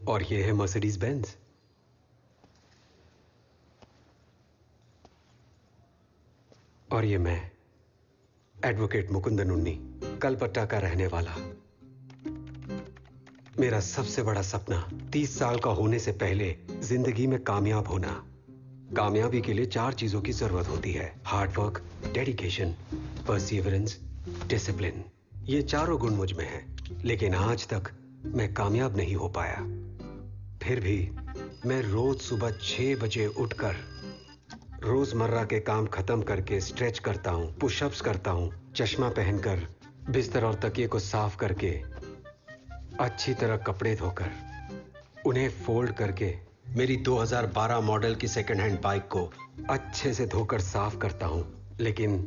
और ये है मर्सिडीज बेंज। और ये मैं, एडवोकेट मुकुंदन उन्नी, कलपट्टा का रहने वाला। मेरा सबसे बड़ा सपना 30 साल का होने से पहले जिंदगी में कामयाब होना। कामयाबी के लिए 4 चीजों की जरूरत होती है: hard work, dedication, perseverance, discipline. ये चारों गुण मुझ में हैं, लेकिन आज तक मैं कामयाब नहीं हो पाया। फिर भी मैं रोज सुबह 6 बजे उठकर रोजमर्रा के काम खत्म करके स्ट्रेच करता हूं, पुशअप्स करता हूं, चश्मा पहनकर, बिस्तर और तकिए को साफ करके, अच्छी तरह कपड़े धोकर, उन्हें फोल्ड करके, मेरी 2012 मॉडल की सेकंड हैंड बाइक को अच्छे से धोकर साफ करता हूं। लेकिन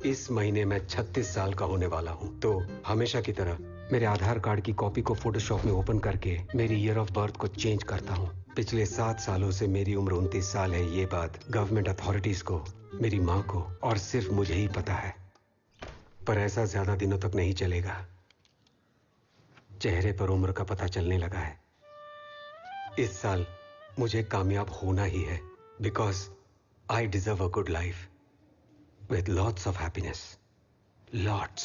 इस महीने मैं 36 साल का होने वाला हूं, तो हमेशा की तरह मेरे आधार कार्ड की कॉपी को फोटोशॉप में ओपन करके मेरी ईयर ऑफ बर्थ को चेंज करता हूं। पिछले 7 सालों से मेरी उम्र 29 साल है। ये बात गवर्नमेंट अथॉरिटीज को, मेरी मां को और सिर्फ मुझे ही पता है। पर ऐसा ज्यादा दिनों तक नहीं चलेगा। चेहरे पर उम्र का पता चलने लगा है। इस साल मुझे कामयाब होना ही है, because I deserve a good life with lots of happiness, lots.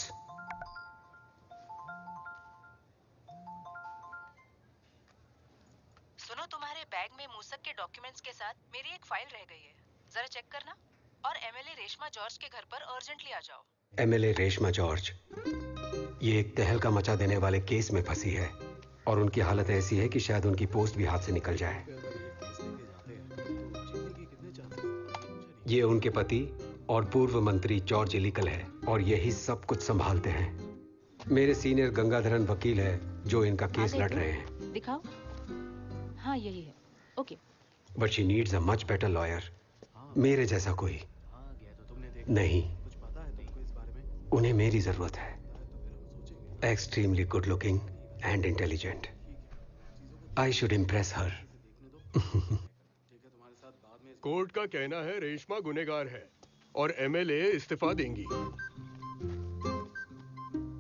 सुनो, तुम्हारे बैग में मूसक के डॉक्यूमेंट्स के साथ मेरी एक फाइल रह गई है, जरा चेक करना। और एमएलए रेशमा जॉर्ज के घर पर अर्जेंटली आ जाओ। एमएलए रेशमा जॉर्ज ये एक तहलका मचा देने वाले केस में फंसी है, और उनकी हालत ऐसी है कि शायद उनकी पोस्ट भी हाथ से निकल जाए। ये उनके पति और पूर्व मंत्री जॉर्ज इलिकल है, और यही सब कुछ संभालते हैं। मेरे सीनियर गंगाधरन वकील है जो इनका केस लड़ रहे हैं। दिखाओ। हाँ, यही है। Okay. But she needs a much better lawyer. मेरे जैसा कोई नहीं। उन्हें मेरी जरूरत है। Extremely good looking and intelligent. I should impress her. Court का कहना है रेशमा गुनहगार है और एमएलए इस्तीफा देंगी।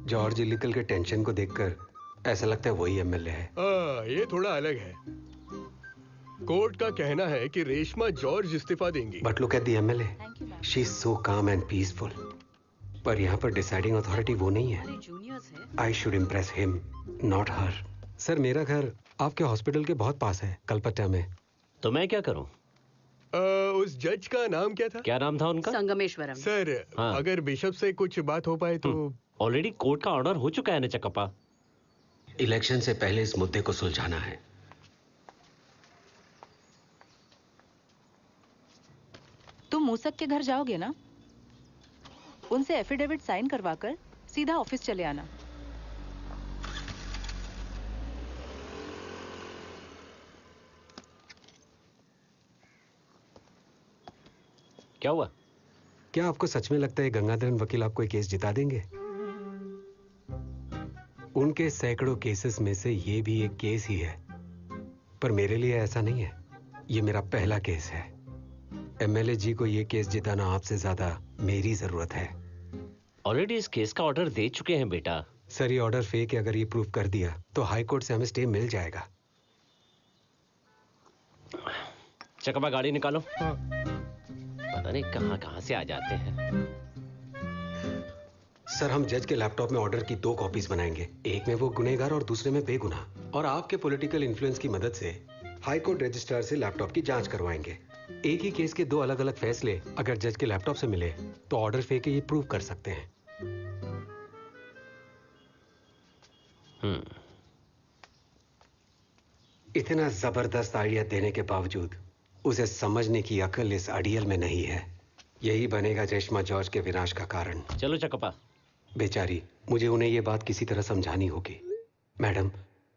जॉर्ज इलिकल के टेंशन को देखकर ऐसा लगता है वही एमएलए है। ये थोड़ा अलग है। कोर्ट का कहना है कि रेशमा जॉर्ज इस्तीफा देंगी। But look at the MLA, she is so काम एंड पीसफुल। पर यहाँ पर डिसाइडिंग अथॉरिटी वो नहीं है। I should impress him, not her. Sir, मेरा घर आपके हॉस्पिटल के बहुत पास है, कलपट्टा में। तो मैं क्या करूं? उस जज का नाम क्या था? क्या नाम था उनका? संगमेश्वरम। सर, हाँ। अगर बिशप से कुछ बात हो पाए तो। ऑलरेडी कोर्ट का ऑर्डर हो चुका है ना चक्कप्पा। इलेक्शन से पहले इस मुद्दे को सुलझाना है। तुम मूसक के घर जाओगे ना? उनसे एफिडेविट साइन करवाकर सीधा ऑफिस चले आना। क्या हुआ? क्या आपको सच में लगता है गंगाधरन वकील आपको ये केस जिता देंगे? उनके सैकड़ों केसेस में से ये भी एक केस ही है, पर मेरे लिए ऐसा नहीं है। ये मेरा पहला केस है। एमएलए जी को ये केस जिताना आपसे ज्यादा मेरी जरूरत है। ऑलरेडी इस केस का ऑर्डर दे चुके हैं बेटा। सर, ये ऑर्डर फेक है। अगर ये प्रूव कर दिया तो हाई कोर्ट से हमें स्टे मिल जाएगा। चक्कप्पा गाड़ी निकालो। पता नहीं कहां कहां से आ जाते हैं। सर, हम जज के लैपटॉप में ऑर्डर की 2 कॉपीज बनाएंगे। एक में वो गुनहगार और दूसरे में बेगुनाह। और आपके पॉलिटिकल इन्फ्लुएंस की मदद से हाई कोर्ट रजिस्ट्रार से लैपटॉप की जांच करवाएंगे। एक ही केस के 2 अलग अलग फैसले अगर जज के लैपटॉप से मिले तो ऑर्डर फेक है ये प्रूव कर सकते हैं। इतना जबरदस्त आइडिया देने के बावजूद उसे समझने की अकल इस अड़ियल में नहीं है। यही बनेगा रेशमा जॉर्ज के विनाश का कारण। चलो चक्कप्पा। बेचारी, मुझे उन्हें यह बात किसी तरह समझानी होगी। मैडम,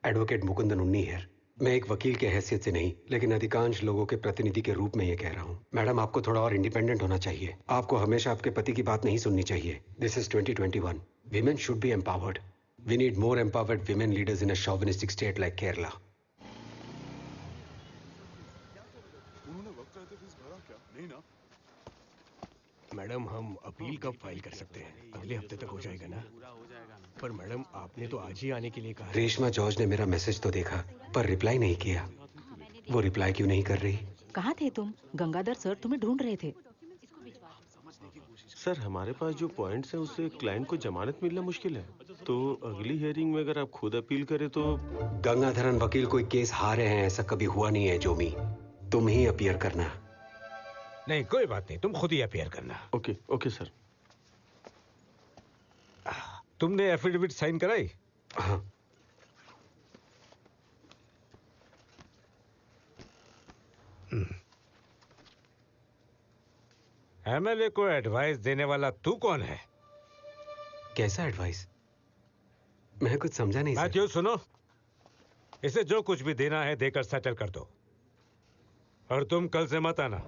एडवोकेट मुकुंदन उन्नी है। मैं एक वकील के हैसियत से नहीं, लेकिन अधिकांश लोगों के प्रतिनिधि के रूप में यह कह रहा हूं। मैडम, आपको थोड़ा और इंडिपेंडेंट होना चाहिए। आपको हमेशा आपके पति की बात नहीं सुननी चाहिए। This is 2021। Women should be empowered. We need more empowered women leaders in a chauvinistic state like Kerala. Madam, हम अपील कब फाइल कर सकते हैं? अगले हफ्ते तक हो जाएगा ना? पर मैडम आपने तो आज ही आने के लिए कहा है। रेशमा जॉर्ज ने मेरा मैसेज तो देखा पर रिप्लाई नहीं किया। वो रिप्लाई क्यों नहीं कर रही? कहाँ थे तुम? गंगाधर सर तुम्हें ढूंढ रहे थे। सर हमारे पास जो पॉइंट्स हैं उससे क्लाइंट को जमानत मिलना मुश्किल है, तो अगली हियरिंग में अगर आप खुद अपील करें तो। गंगाधरन वकील कोई केस हारे हैं ऐसा कभी हुआ नहीं है जोमी। तुम ही अपीयर करना। नहीं कोई बात नहीं, तुम खुद ही अपीयर करना। Okay okay sir. तुमने एफिडेविट साइन कराई? हाँ। एमएलए को एडवाइस देने वाला तू कौन है? कैसा एडवाइस? मैं कुछ समझा नहीं सर। मैथ्यू सुनो, इसे जो कुछ भी देना है देकर सेटल कर दो, और तुम कल से मत आना।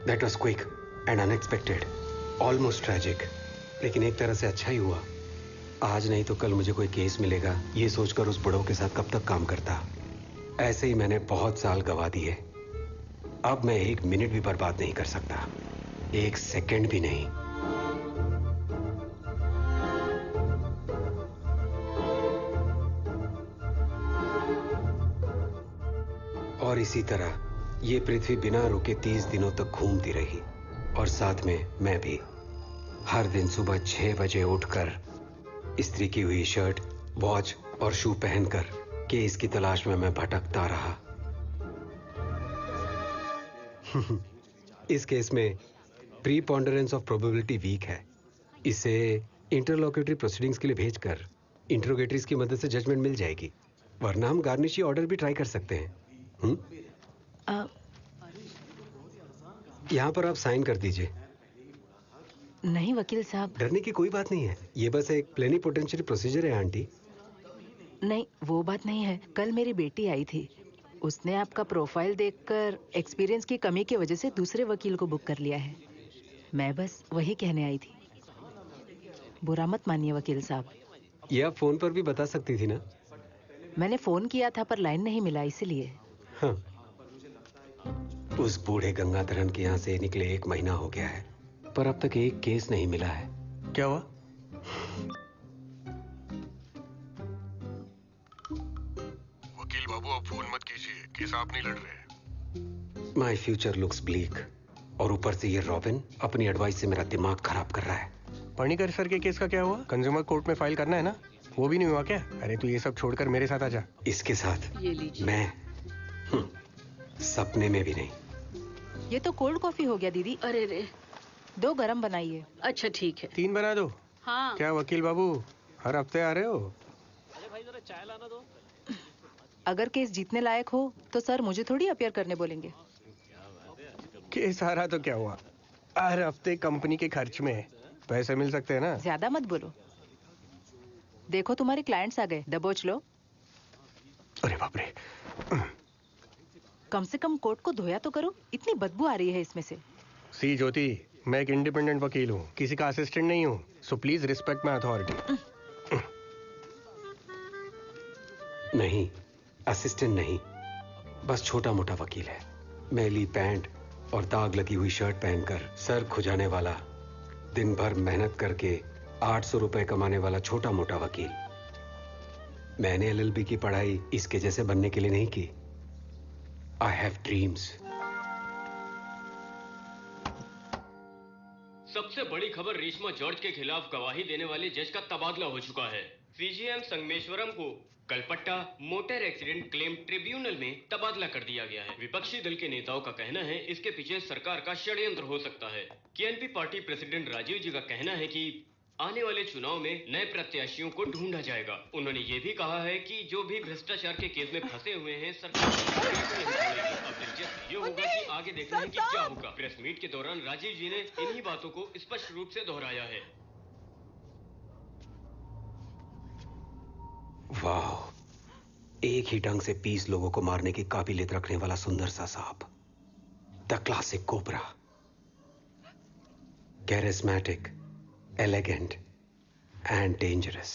That was quick and unexpected, almost tragic. लेकिन एक तरह से अच्छा ही हुआ। आज नहीं तो कल मुझे कोई केस मिलेगा, ये सोचकर उस बुढ़ऊ के साथ कब तक काम करता। ऐसे ही मैंने बहुत साल गवा दिए। अब मैं एक मिनट भी बर्बाद नहीं कर सकता, एक सेकंड भी नहीं। और इसी तरह ये पृथ्वी बिना रुके 30 दिनों तक घूमती रही, और साथ में मैं भी। हर दिन सुबह 6 बजे उठकर इस्त्री की हुई शर्ट, वॉच और शू पहनकर केस की तलाश में मैं भटकता रहा। इस केस में प्रीपोंडरेंस ऑफ प्रोबेबिलिटी वीक है। इसे इंटरलॉक्यूटरी प्रोसीडिंग्स के लिए भेजकर इंट्रोगेटरीज की मदद से जजमेंट मिल जाएगी, वरना हम गार्निशी ऑर्डर भी ट्राई कर सकते हैं। यहाँ पर आप साइन कर दीजिए। नहीं वकील साहब। डरने की कोई बात नहीं है, ये बस एक प्लेनिपोटेंशियरी प्रोसीजर है आंटी। नहीं वो बात नहीं है। कल मेरी बेटी आई थी, उसने आपका प्रोफाइल देखकर एक्सपीरियंस की कमी की वजह से दूसरे वकील को बुक कर लिया है। मैं बस वही कहने आई थी। बुरा मत मानिए वकील साहब। ये आप फोन पर भी बता सकती थी ना? मैंने फोन किया था पर लाइन नहीं मिला, इसलिए। हाँ। उस बूढ़े गंगाधरन के यहाँ से निकले 1 महीना हो गया है, पर अब तक एक केस नहीं मिला है। क्या हुआ? वकील बाबू अब फोन मत कीजिए, केस आप नहीं लड़ रहे। माई फ्यूचर लुक्स ब्लीक, और ऊपर से ये रॉबिन अपनी एडवाइस से मेरा दिमाग खराब कर रहा है। पणिकर सर के केस का क्या हुआ? कंज्यूमर कोर्ट में फाइल करना है ना, वो भी नहीं हुआ क्या? अरे तू ये सब छोड़कर मेरे साथ आजा। इसके साथ ये लीजिए। मैं सपने में भी नहीं। ये तो कोल्ड कॉफी हो गया दीदी। अरे रे। 2 गरम बनाइए। अच्छा ठीक है। 3 बना दो। हाँ। क्या वकील बाबू हर हफ्ते आ रहे हो? अरे भाई जरा चाय लाना दो। अगर केस जीतने लायक हो तो सर मुझे थोड़ी अपीयर करने बोलेंगे। केस हारा तो क्या हुआ, हर हफ्ते कंपनी के खर्च में पैसे मिल सकते हैं ना। ज्यादा मत बोलो। देखो तुम्हारे क्लाइंट्स आ गए, दबोच लो। अरे बाप रे। कम से कम कोर्ट को धोया तो करो, इतनी बदबू आ रही है इसमें से। सी ज्योति, मैं एक इंडिपेंडेंट वकील हूँ, किसी का असिस्टेंट नहीं हूँ, so please respect my authority. नहीं, असिस्टेंट नहीं, बस छोटा मोटा वकील है। मैली पैंट और दाग लगी हुई शर्ट पहनकर सर खुजाने वाला, दिन भर मेहनत करके 800 रुपए कमाने वाला छोटा मोटा वकील। मैंने एलएलबी की पढ़ाई इसके जैसे बनने के लिए नहीं की। I have dreams. सबसे बड़ी खबर, रेशमा जॉर्ज के खिलाफ गवाही देने वाले जज का तबादला हो चुका है। सीजीएम संगमेश्वरम को Kalpetta motor accident claim tribunal में तबादला कर दिया गया है। विपक्षी दल के नेताओं का कहना है इसके पीछे सरकार का षड्यंत्र हो सकता है। केएनपी पार्टी प्रेसिडेंट राजीव जी का कहना है कि आने वाले चुनाव में नए प्रत्याशियों को ढूंढा जाएगा। उन्होंने ये भी कहा है कि जो भी भ्रष्टाचार के केस में फंसे हुए हैं सरकार नहीं छोड़ेगी। अब दिलचस्प ये होगा कि आगे देखना है कि क्या होगा। प्रेस मीट के दौरान राजीव जी ने इन्हीं बातों को स्पष्ट रूप से दोहराया है। वाह, एक ही ढंग से 20 लोगों को मारने की काबिलियत रखने वाला सुंदर सा सांप, the classic cobra. Charismatic, elegant and dangerous.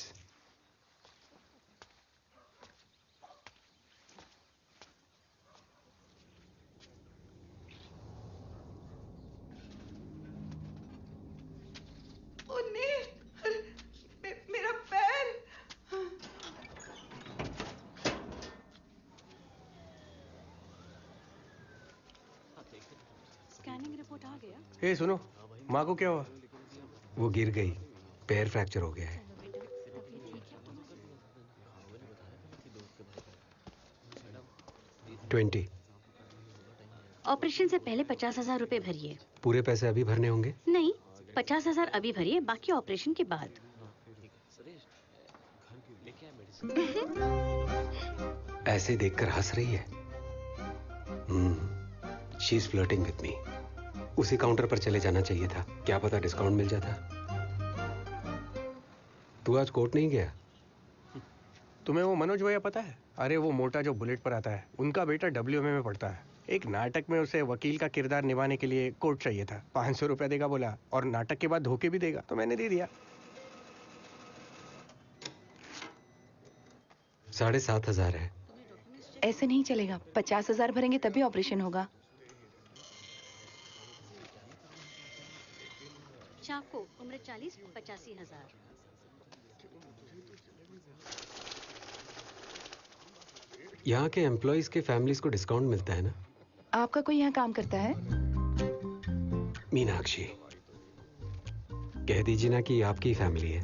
मेरा पैर। ए सुनो, माँ को क्या हुआ? वो गिर गई, पैर फ्रैक्चर हो गया है। $20। ऑपरेशन से पहले 50,000 रुपए भरिए। पूरे पैसे अभी भरने होंगे? नहीं, 50,000 अभी भरिए, बाकी ऑपरेशन के बाद। ऐसे देखकर हंस रही है। She is flirting with me. उसी काउंटर पर चले जाना चाहिए था, क्या पता डिस्काउंट मिल जाता। तू आज कोर्ट नहीं गया? तुम्हें वो मनोज भैया पता है? अरे वो मोटा जो बुलेट पर आता है, उनका बेटा WMA में पढ़ता है। एक नाटक में उसे वकील का किरदार निभाने के लिए कोर्ट चाहिए था। 500 रुपया देगा बोला, और नाटक के बाद धोखे भी देगा, तो मैंने दे दिया। 7,500 है। ऐसे नहीं चलेगा, 50,000 भरेंगे तभी ऑपरेशन होगा। चाको, उम्र 40, 85,000। यहाँ के एम्प्लॉइज के फैमिलीज को डिस्काउंट मिलता है ना? आपका कोई यहाँ काम करता है? मीनाक्षी, कह दीजिए ना कि आपकी फैमिली है।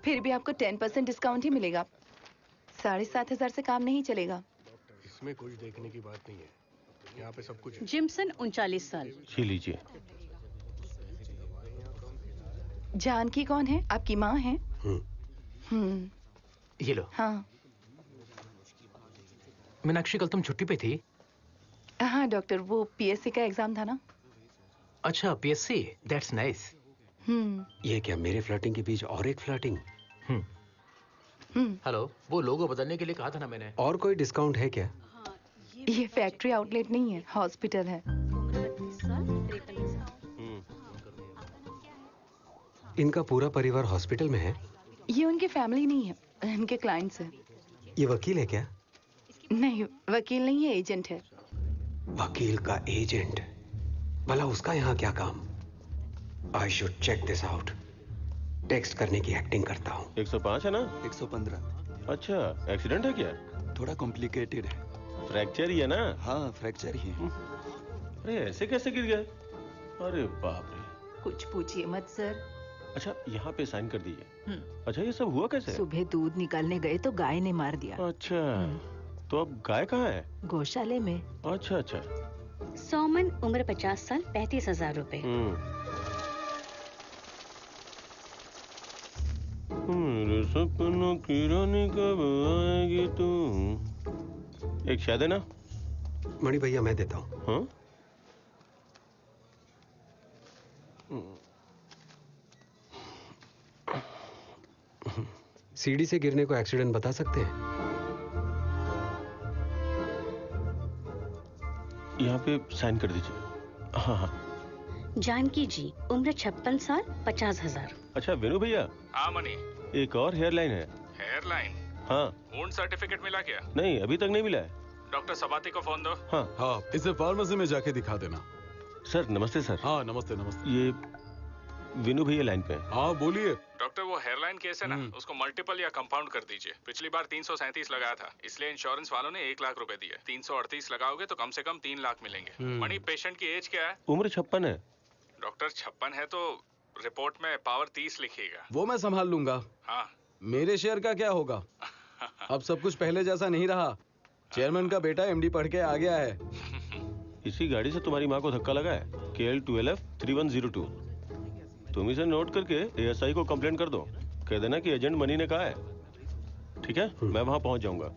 फिर भी आपको 10% डिस्काउंट ही मिलेगा। 7,500 से काम नहीं चलेगा। इसमें कुछ देखने की बात नहीं है, यहाँ पे सब कुछ है। जिमसन 39 साल। जी लीजिए। जानकी कौन है? आपकी माँ है? ये लो। हाँ मीनाक्षी, कल तुम छुट्टी पे थी? हाँ डॉक्टर, वो PSC का एग्जाम था ना। अच्छा, PSC, दैट्स नाइस। ये क्या मेरे फ्लर्टिंग के बीच और एक फ्लर्टिंग? हेलो, वो लोगो बदलने के लिए कहा था ना मैंने। और कोई डिस्काउंट है क्या? ये फैक्ट्री आउटलेट नहीं है, हॉस्पिटल है। उम्र 32 साल, 53 साल। इनका पूरा परिवार हॉस्पिटल में है? ये उनकी फैमिली नहीं है, इनके क्लाइंट्स है। ये वकील है क्या? नहीं, वकील नहीं है, एजेंट है। वकील का एजेंट? भला उसका यहाँ क्या काम? I should check this out. Text करने की एक्टिंग करता हूँ। 105 है ना? 115। अच्छा, एक्सीडेंट है क्या? थोड़ा कॉम्प्लिकेटेड है। फ्रैक्चर ही है ना? हाँ, फ्रैक्चर ही है। अरे ऐसे कैसे गिर गए? अरे बाप रे। कुछ पूछिए मत सर। अच्छा, यहाँ पे साइन कर दीजिए। अच्छा, ये सब हुआ कैसे? सुबह दूध निकालने गए तो गाय ने मार दिया। अच्छा, तो अब गाय कहाँ है? गौशाले में। अच्छा अच्छा। सोमन, उम्र 50 साल, 35,000 रुपए। मेरे सपनों की रानी कब आएगी तू? एक शायद है ना? मणि भैया मैं देता हूँ। हाँ? सीढ़ी से गिरने को एक्सीडेंट बता सकते हैं? यहाँ पे साइन कर दीजिए। हाँ हाँ। जानकी जी, उम्र 56 साल, 50,000। अच्छा विनु भैया। हाँ मनी। एक और हेयर लाइन है। Hair line? हाँ। वुंड सर्टिफिकेट मिला क्या? नहीं, अभी तक नहीं मिला है। डॉक्टर सबाती को फोन दो। हाँ हाँ, इसे फार्मेसी में जाके दिखा देना। सर नमस्ते सर। हाँ नमस्ते नमस्ते। ये विनु भैया लाइन पे। हाँ बोलिए। डॉक्टर वो हेयरलाइन केस है ना, उसको मल्टीपल या कंपाउंड कर दीजिए। पिछली बार 337 लगाया था, इसलिए इंश्योरेंस वालों ने 1 लाख रुपए दिए। 338 लगाओगे तो कम से कम 3 लाख मिलेंगे। मणि, पेशेंट की एज क्या है? उम्र 56 है। डॉक्टर 56 है तो रिपोर्ट में पावर 30 लिखिएगा। वो मैं संभाल लूंगा। हाँ। मेरे शेयर का क्या होगा? अब सब कुछ पहले जैसा नहीं रहा। चेयरमैन का बेटा MD पढ़ के आ गया है। इसी गाड़ी से तुम्हारी माँ को धक्का लगा है। KL12F 3102। तुम इसे नोट करके ASI को कंप्लेंट कर दो। कह देना कि एजेंट मनी ने कहा है। ठीक है, मैं वहां पहुंच जाऊंगा।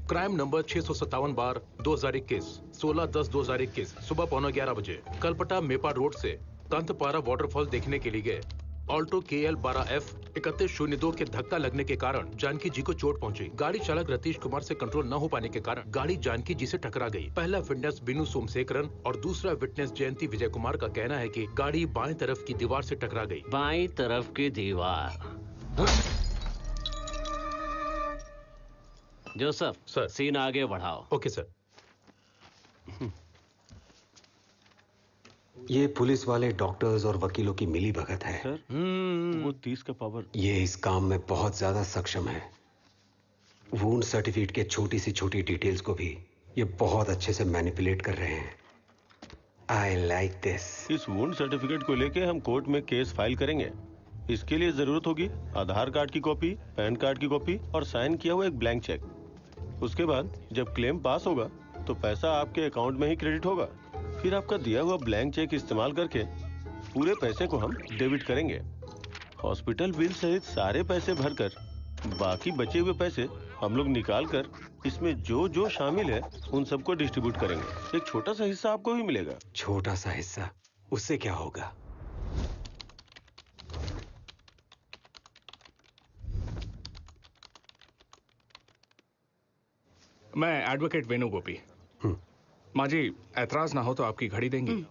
क्राइम नंबर 657/2021, 16/10/2021, सुबह 11:15 बजे कलपटा मेपा रोड से तंतपारा वाटरफॉल देखने के लिए गए। ऑल्टो KL12F 3102 के धक्का लगने के कारण जानकी जी को चोट पहुंची। गाड़ी चालक रतीश कुमार से कंट्रोल न हो पाने के कारण गाड़ी जानकी जी से टकरा गई। पहला विटनेस बिनु सोमशेखरन और दूसरा विटनेस जयंती विजय कुमार का कहना है कि गाड़ी बाएं तरफ की दीवार से टकरा गई। बाएं तरफ की दीवार। जोसेफ सर, सीन आगे बढ़ाओ। Okay sir. ये पुलिस वाले डॉक्टर्स और वकीलों की मिली भगत है। सर, वो 30 का पावर। ये इस काम में बहुत ज्यादा सक्षम है। वुंड सर्टिफिकेट के छोटी सी छोटी डिटेल्स को भी ये बहुत अच्छे से मैनिपुलेट कर रहे हैं। I like this. इस वुंड सर्टिफिकेट को लेके हम कोर्ट में केस फाइल करेंगे। इसके लिए जरूरत होगी आधार कार्ड की कॉपी, पैन कार्ड की कॉपी और साइन किया हुआ एक ब्लैंक चेक। उसके बाद जब क्लेम पास होगा तो पैसा आपके अकाउंट में ही क्रेडिट होगा। फिर आपका दिया हुआ ब्लैंक चेक इस्तेमाल करके पूरे पैसे को हम डेबिट करेंगे। हॉस्पिटल बिल सहित सारे पैसे भरकर बाकी बचे हुए पैसे हम लोग निकाल कर इसमें जो जो शामिल है उन सबको डिस्ट्रीब्यूट करेंगे। एक छोटा सा हिस्सा आपको भी मिलेगा। छोटा सा हिस्सा? उससे क्या होगा? मैं एडवोकेट वेणु गोपी। माँ जी, ऐतराज ना हो तो आपकी घड़ी देंगी?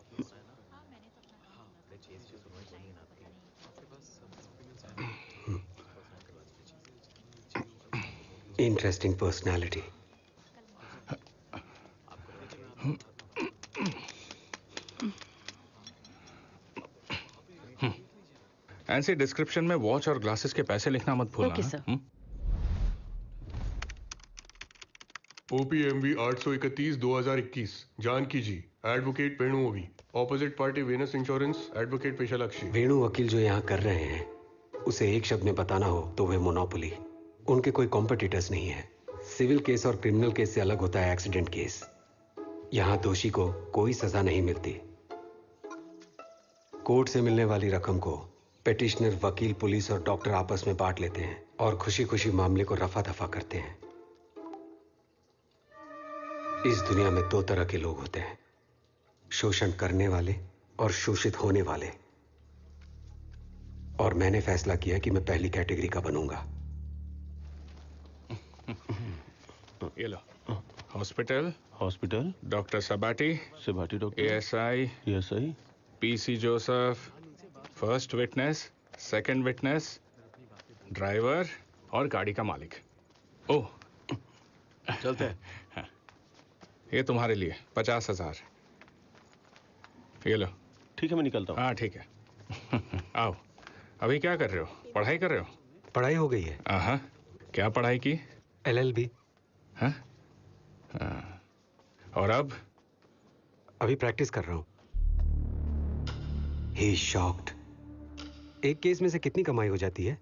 Interesting personality. ऐसे डिस्क्रिप्शन में वॉच और ग्लासेस के पैसे लिखना मत भूलना। Okay sir. OPMV 831/2021 Janaki ji, advocate Venu OV, opposite party Venus insurance, advocate Peshalakshi. Venu वकील जो यहाँ कर रहे हैं उसे एक शब्द में बताना हो तो वे मोनोपोली। उनके कोई कॉम्पिटिटर्स नहीं है। सिविल केस और क्रिमिनल केस से अलग होता है एक्सीडेंट केस। यहाँ दोषी को कोई सजा नहीं मिलती। कोर्ट से मिलने वाली रकम को पेटिशनर, वकील, पुलिस और डॉक्टर आपस में बांट लेते हैं और खुशी खुशी मामले को रफा दफा करते हैं। इस दुनिया में दो तरह के लोग होते हैं, शोषण करने वाले और शोषित होने वाले। और मैंने फैसला किया कि मैं पहली कैटेगरी का बनूंगा। ये लो। हॉस्पिटल, डॉक्टर सबाटी, doctor, ASI, PC Joseph, first witness, second witness, driver और गाड़ी का मालिक। ओह, चलते हैं। हाँ। ये तुम्हारे लिए 50,000। ये लो। ठीक है, मैं निकलता हूँ। हाँ ठीक है। आओ। अभी क्या कर रहे हो? पढ़ाई कर रहे हो? पढ़ाई हो गई है। हाँ। क्या पढ़ाई की? LLB। हाँ? और अब? अभी प्रैक्टिस कर रहा हूं। He shocked। एक केस में से कितनी कमाई हो जाती है?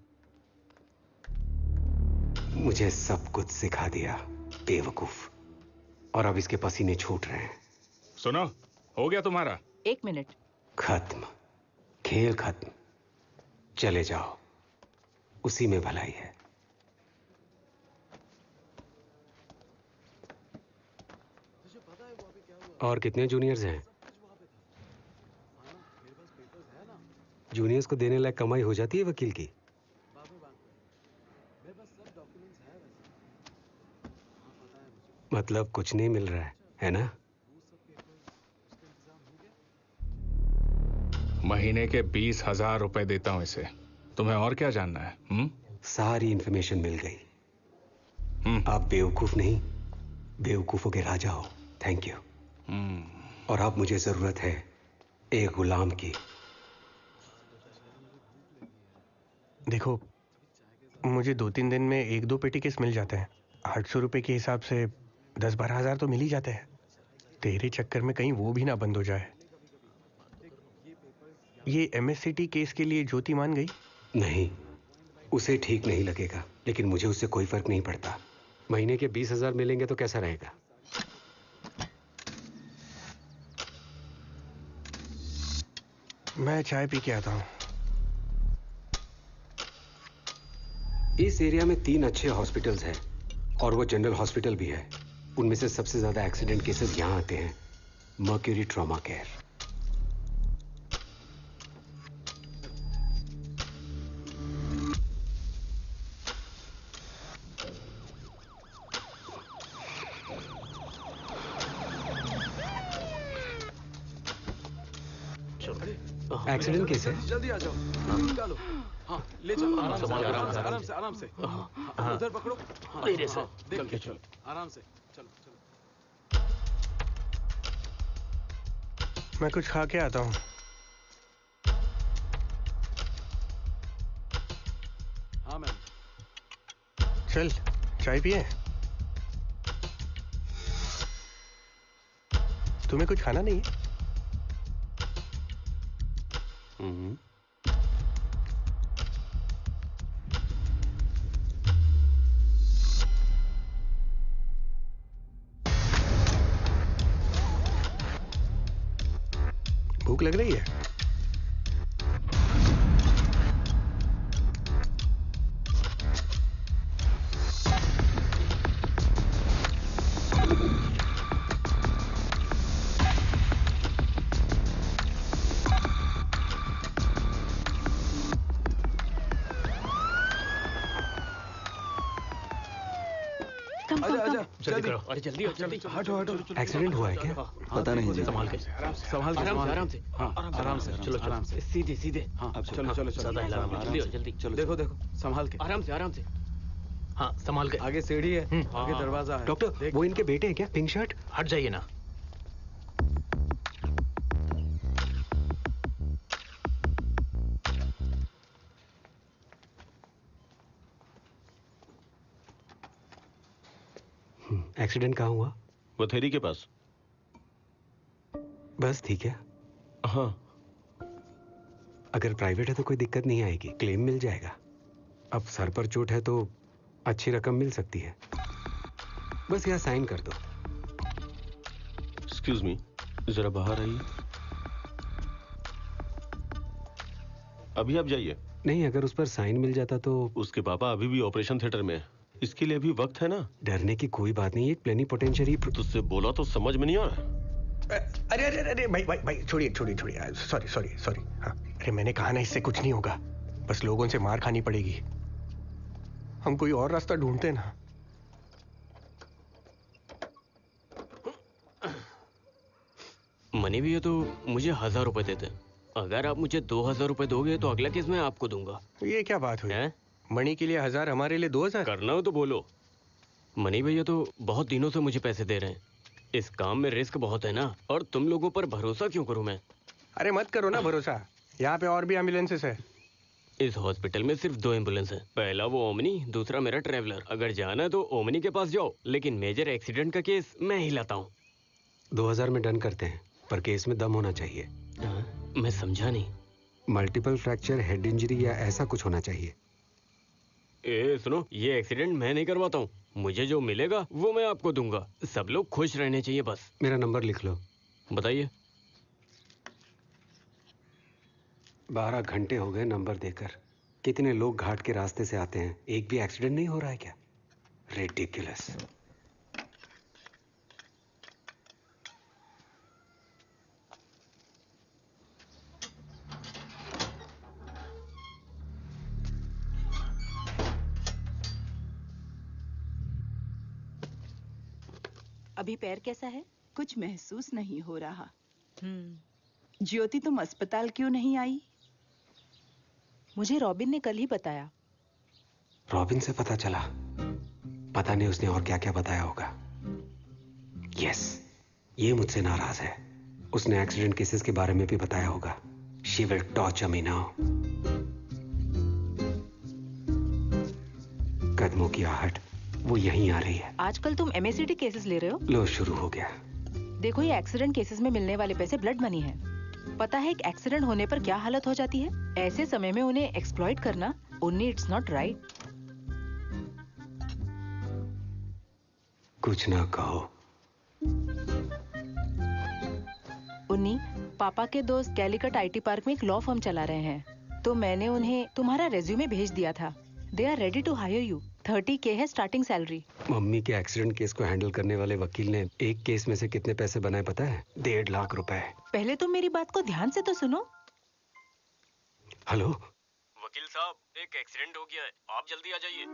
मुझे सब कुछ सिखा दिया, बेवकूफ। और अब इसके पसीने छूट रहे हैं। सुनो, हो गया तुम्हारा? 1 मिनट। खत्म, खेल खत्म। चले जाओ, उसी में भलाई है। और कितने जूनियर्स हैं? जूनियर्स को देने लायक कमाई हो जाती है वकील की? मतलब कुछ नहीं मिल रहा है ना? महीने के 20,000 रुपए देता हूं इसे। तुम्हें और क्या जानना है? सारी इंफॉर्मेशन मिल गई। आप बेवकूफ नहीं, बेवकूफों के राजा हो। Thank you. और अब मुझे जरूरत है एक गुलाम की। देखो, मुझे 2-3 दिन में 1-2 पेटी केस मिल जाते हैं। 800 रुपए के हिसाब से 10-12 हजार तो मिल ही जाते हैं। तेरे चक्कर में कहीं वो भी ना बंद हो जाए। ये MSCT केस के लिए ज्योति मान गई? नहीं, उसे ठीक नहीं लगेगा, लेकिन मुझे उससे कोई फर्क नहीं पड़ता। महीने के 20,000 मिलेंगे तो कैसा रहेगा? मैं चाय पी के आता हूँ। इस एरिया में 3 अच्छे हॉस्पिटल्स हैं और वो जनरल हॉस्पिटल भी है। उनमें से सबसे ज्यादा एक्सीडेंट केसेस यहाँ आते हैं। Mercury trauma care. Accident case है। जल्दी आ जाओ, निकालो। हाँ, ले चलो। आराम से। उधर पकड़ो। मेरे से। देख के चलो। आराम से। चलो। मैं कुछ खा के आता हूँ। हाँ मैम। चल, चाय पिए? तुम्हें कुछ खाना नहीं है? भूख लग रही है? जल्दी करो, अरे जल्दी हो, जल्दी। हटो हटो। एक्सीडेंट हुआ है क्या? पता नहीं जी। संभाल के, संभाल के, आराम से, हाँ आराम से, चलो आराम से, सीधे सीधे। हाँ चलो चलो चलो, ज्यादा हिलाना मत, जल्दी हो, जल्दी। चलो देखो देखो, संभाल के, आराम से। हाँ संभाल के। आगे सीढ़ी है, आगे दरवाजा है। डॉक्टर, वो इनके बेटे हैं क्या? Pink shirt? हट जाइए ना। एक्सीडेंट कहाँ हुआ? वथेरी के पास। बस ठीक है। हाँ। अगर प्राइवेट है तो कोई दिक्कत नहीं आएगी, क्लेम मिल जाएगा। अब सर पर चोट है तो अच्छी रकम मिल सकती है। बस यहाँ साइन कर दो। एक्सक्यूज मी, जरा बाहर आइए। अभी आप जाइए। नहीं, अगर उस पर साइन मिल जाता तो। उसके पापा अभी भी ऑपरेशन थिएटर में है, इसके लिए अभी वक्त है ना। डरने की कोई बात नहीं, एक प्लेनिपोटेंशियरी। तुझसे बोला तो समझ में नहीं आ रहा। अरे अरे अरे भाई छोड़िए। सॉरी। हाँ, अरे मैंने कहा ना, इससे कुछ नहीं होगा। बस लोगों से मार खानी पड़ेगी। हम कोई और रास्ता ढूंढते ना। मनी भी है तो मुझे 1000 रुपए देते। अगर आप मुझे 2000 रुपए दोगे तो अगला केस मैं आपको दूंगा। ये क्या बात हुई? मणि के लिए 1000, हमारे लिए 2000। करना हो तो बोलो। मनी भैया तो बहुत दिनों से मुझे पैसे दे रहे हैं। इस काम में रिस्क बहुत है ना, और तुम लोगों पर भरोसा क्यों करूं मैं? अरे मत करो ना भरोसा, यहाँ पे और भी एम्बुलेंसेस है। इस हॉस्पिटल में सिर्फ 2 एम्बुलेंस है। पहला वो ओमनी, दूसरा मेरा ट्रेवलर। अगर जाना है तो ओमनी के पास जाओ, लेकिन मेजर एक्सीडेंट का केस मैं ही लाता हूँ। 2000 में डन करते हैं, पर केस में दम होना चाहिए। मैं समझा नहीं। मल्टीपल फ्रैक्चर, हेड इंजरी या ऐसा कुछ होना चाहिए। सुनो, ये एक्सीडेंट मैं नहीं करवाता हूँ। मुझे जो मिलेगा वो मैं आपको दूंगा। सब लोग खुश रहने चाहिए बस। मेरा नंबर लिख लो। बताइए। 12 घंटे हो गए नंबर देकर। कितने लोग घाट के रास्ते से आते हैं, एक भी एक्सीडेंट नहीं हो रहा है क्या? रिडिकुलस। अभी पैर कैसा है? कुछ महसूस नहीं हो रहा। ज्योति, तुम अस्पताल क्यों नहीं आई? मुझे रॉबिन ने कल ही बताया। रॉबिन से पता चला? पता नहीं उसने और क्या क्या बताया होगा। यस, ये मुझसे नाराज है। उसने एक्सीडेंट केसेस के बारे में भी बताया होगा। She will torture me now. कदमों की आहट वो यहीं आ रही है। आजकल तुम MACD केसेस ले रहे हो? लो, शुरू हो गया। देखो, ये एक्सीडेंट केसेस में मिलने वाले पैसे ब्लड मनी है। पता है एक एक्सीडेंट होने पर क्या हालत हो जाती है? ऐसे समय में उन्हें एक्सप्लॉइट करना, उन्नी इट्स नॉट राइट। कुछ ना कहो। उन्नी, पापा के दोस्त कैलिकट IT पार्क में एक लॉ फर्म चला रहे हैं, तो मैंने उन्हें तुम्हारा रेज्यूमे भेज दिया था। They are ready to hire you. 30K है स्टार्टिंग सैलरी। मम्मी के एक्सीडेंट केस को हैंडल करने वाले वकील ने एक केस में से कितने पैसे बनाए पता है? 1.5 लाख रुपए। पहले तुम मेरी बात को ध्यान से तो सुनो। हेलो वकील साहब, एक एक्सीडेंट हो गया है, आप जल्दी आ जाइए।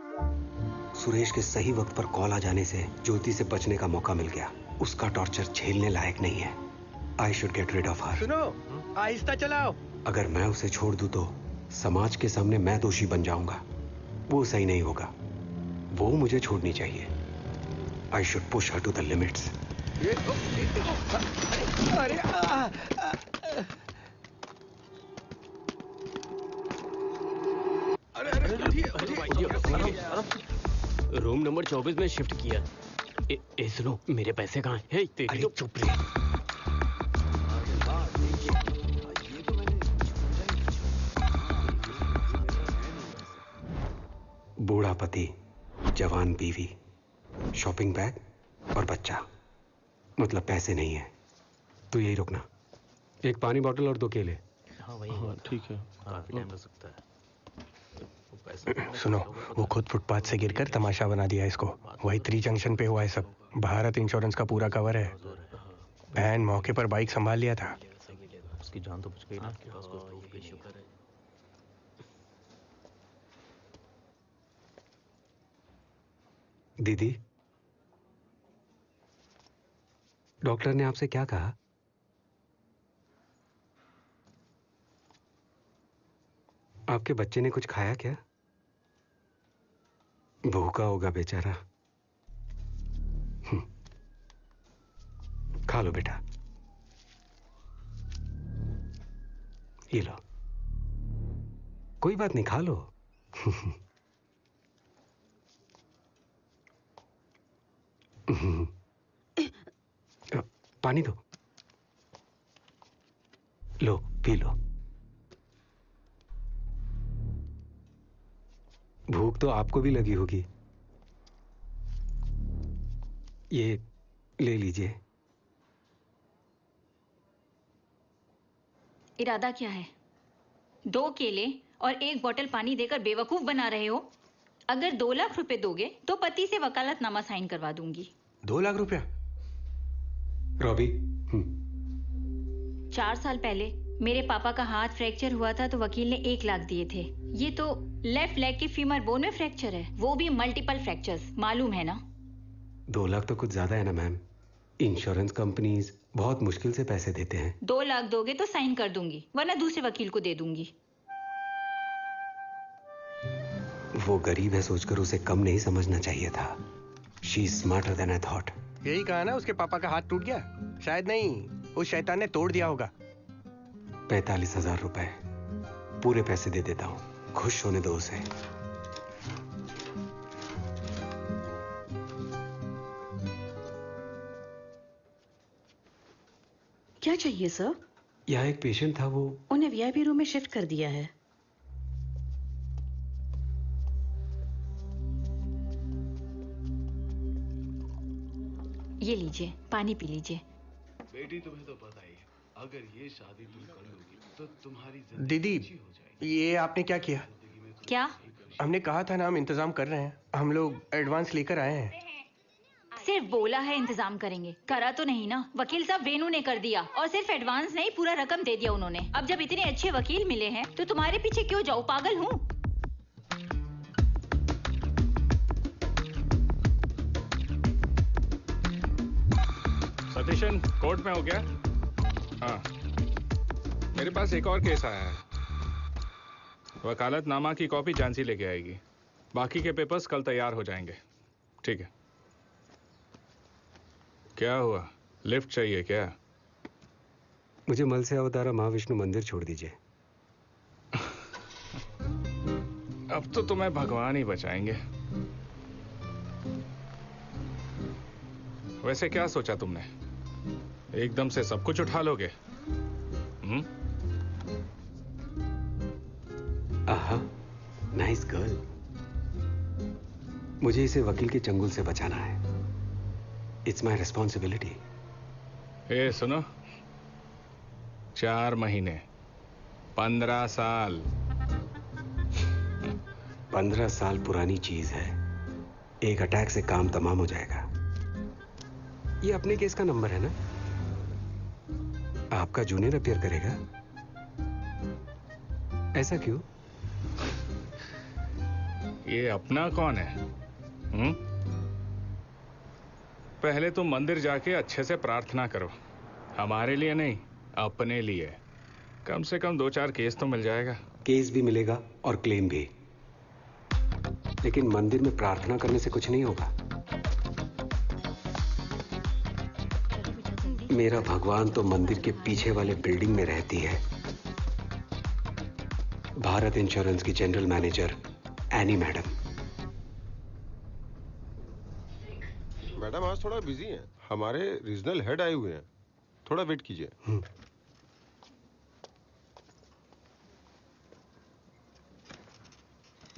सुरेश के सही वक्त पर कॉल आ जाने से ज्योति से बचने का मौका मिल गया। उसका टॉर्चर झेलने लायक नहीं है। I should get rid of her. सुनो, आहिस्ता चलाओ। अगर मैं उसे छोड़ दूं तो समाज के सामने मैं दोषी बन जाऊंगा। वो सही नहीं होगा। वो मुझे छोड़नी चाहिए। I should push her to the limits. Room number 24 में शिफ्ट किया। सुनो, मेरे पैसे कहाँ हैं? अरे चुप रहे। बूढ़ा पति, जवान बीवी, शॉपिंग बैग और बच्चा। मतलब पैसे नहीं है तो यही रुकना। एक पानी बोतल और 2 केले। हाँ ठीक है। काफी टाइम लग सकता है। सुनो, वो खुद फुटपाथ से गिरकर तमाशा बना दिया इसको। वही 3 जंक्शन पे हुआ है सब। भारत इंश्योरेंस का पूरा कवर है। बहन मौके पर बाइक संभाल लिया था। उसकी जान तो बच गई ना। आपके पास कोई प्रूफ पेश है? दीदी, डॉक्टर ने आपसे क्या कहा? आपके बच्चे ने कुछ खाया क्या? भूखा होगा बेचारा। खा लो बेटा, ये लो। कोई बात नहीं, खा लो। पानी दो, लो पी लो। भूख तो आपको भी लगी होगी, ये ले लीजिए। इरादा क्या है? 2 केले और 1 बोतल पानी देकर बेवकूफ बना रहे हो? अगर 2 लाख रुपए दोगे तो पति से वकालतनामा साइन करवा दूंगी। 2 लाख रुपया? रॉबी, 4 साल पहले मेरे पापा का हाथ फ्रैक्चर हुआ था तो वकील ने 1 लाख दिए थे। ये तो लेफ्ट लेग की फीमर बोन में फ्रैक्चर है, वो भी मल्टीपल फ्रैक्चर्स, मालूम है ना? 2 लाख तो कुछ ज्यादा है ना मैम। इंश्योरेंस कंपनीज बहुत मुश्किल से पैसे देते हैं। 2 लाख दोगे तो साइन कर दूंगी, वरना दूसरे वकील को दे दूंगी। वो गरीब है सोचकर उसे कम नहीं समझना चाहिए था। She is smarter than I thought. यही कहा ना, उसके पापा का हाथ टूट गया। शायद नहीं, उस शैतान ने तोड़ दिया होगा। 45,000 रुपए पूरे पैसे दे देता हूँ, खुश होने दो उसे। क्या चाहिए सर? यहाँ एक पेशेंट था, वो उन्हें वीआईपी रूम में शिफ्ट कर दिया है। ये लीजिए, पानी पी लीजिए। बेटी तुम्हें तो पता ही है, अगर ये शादी तुम कर लोगी तो तुम्हारी दीदी, ये आपने क्या किया? क्या? हमने कहा था ना हम इंतजाम कर रहे हैं। हम लोग एडवांस लेकर आए हैं। सिर्फ बोला है इंतजाम करेंगे, करा तो नहीं ना। वकील साहब रेनू ने कर दिया, और सिर्फ एडवांस नहीं, पूरा रकम दे दिया उन्होंने। अब जब इतने अच्छे वकील मिले हैं तो तुम्हारे पीछे क्यों जाऊं? पागल हूँ? सतीशन कोर्ट में हो गया? हाँ, मेरे पास एक और केस आया है। वकालतनामा की कॉपी झांसी लेके आएगी, बाकी के पेपर्स कल तैयार हो जाएंगे। ठीक है। क्या हुआ, लिफ्ट चाहिए क्या? मुझे मल से अवतारा महाविष्णु मंदिर छोड़ दीजिए। अब तो तुम्हें भगवान ही बचाएंगे। वैसे क्या सोचा तुमने, एकदम से सब कुछ उठा लोगे? आहा, नाइस गर्ल। मुझे इसे वकील के चंगुल से बचाना है। It's my responsibility. ए सुनो, 4 महीने, 15 साल। 15 साल पुरानी चीज है, एक अटैक से काम तमाम हो जाएगा। ये अपने केस का नंबर है ना? आपका जूनियर अपीयर करेगा। ऐसा क्यों? ये अपना कौन है? पहले तुम मंदिर जाके अच्छे से प्रार्थना करो, हमारे लिए नहीं, अपने लिए। कम से कम 2-4 केस तो मिल जाएगा। केस भी मिलेगा और क्लेम भी, लेकिन मंदिर में प्रार्थना करने से कुछ नहीं होगा। मेरा भगवान तो मंदिर के पीछे वाले बिल्डिंग में रहती है। भारत इंश्योरेंस की general manager any madam. Madam आज थोड़ा बिजी हैं, हमारे रीजनल हेड आए हुए हैं, थोड़ा वेट कीजिए।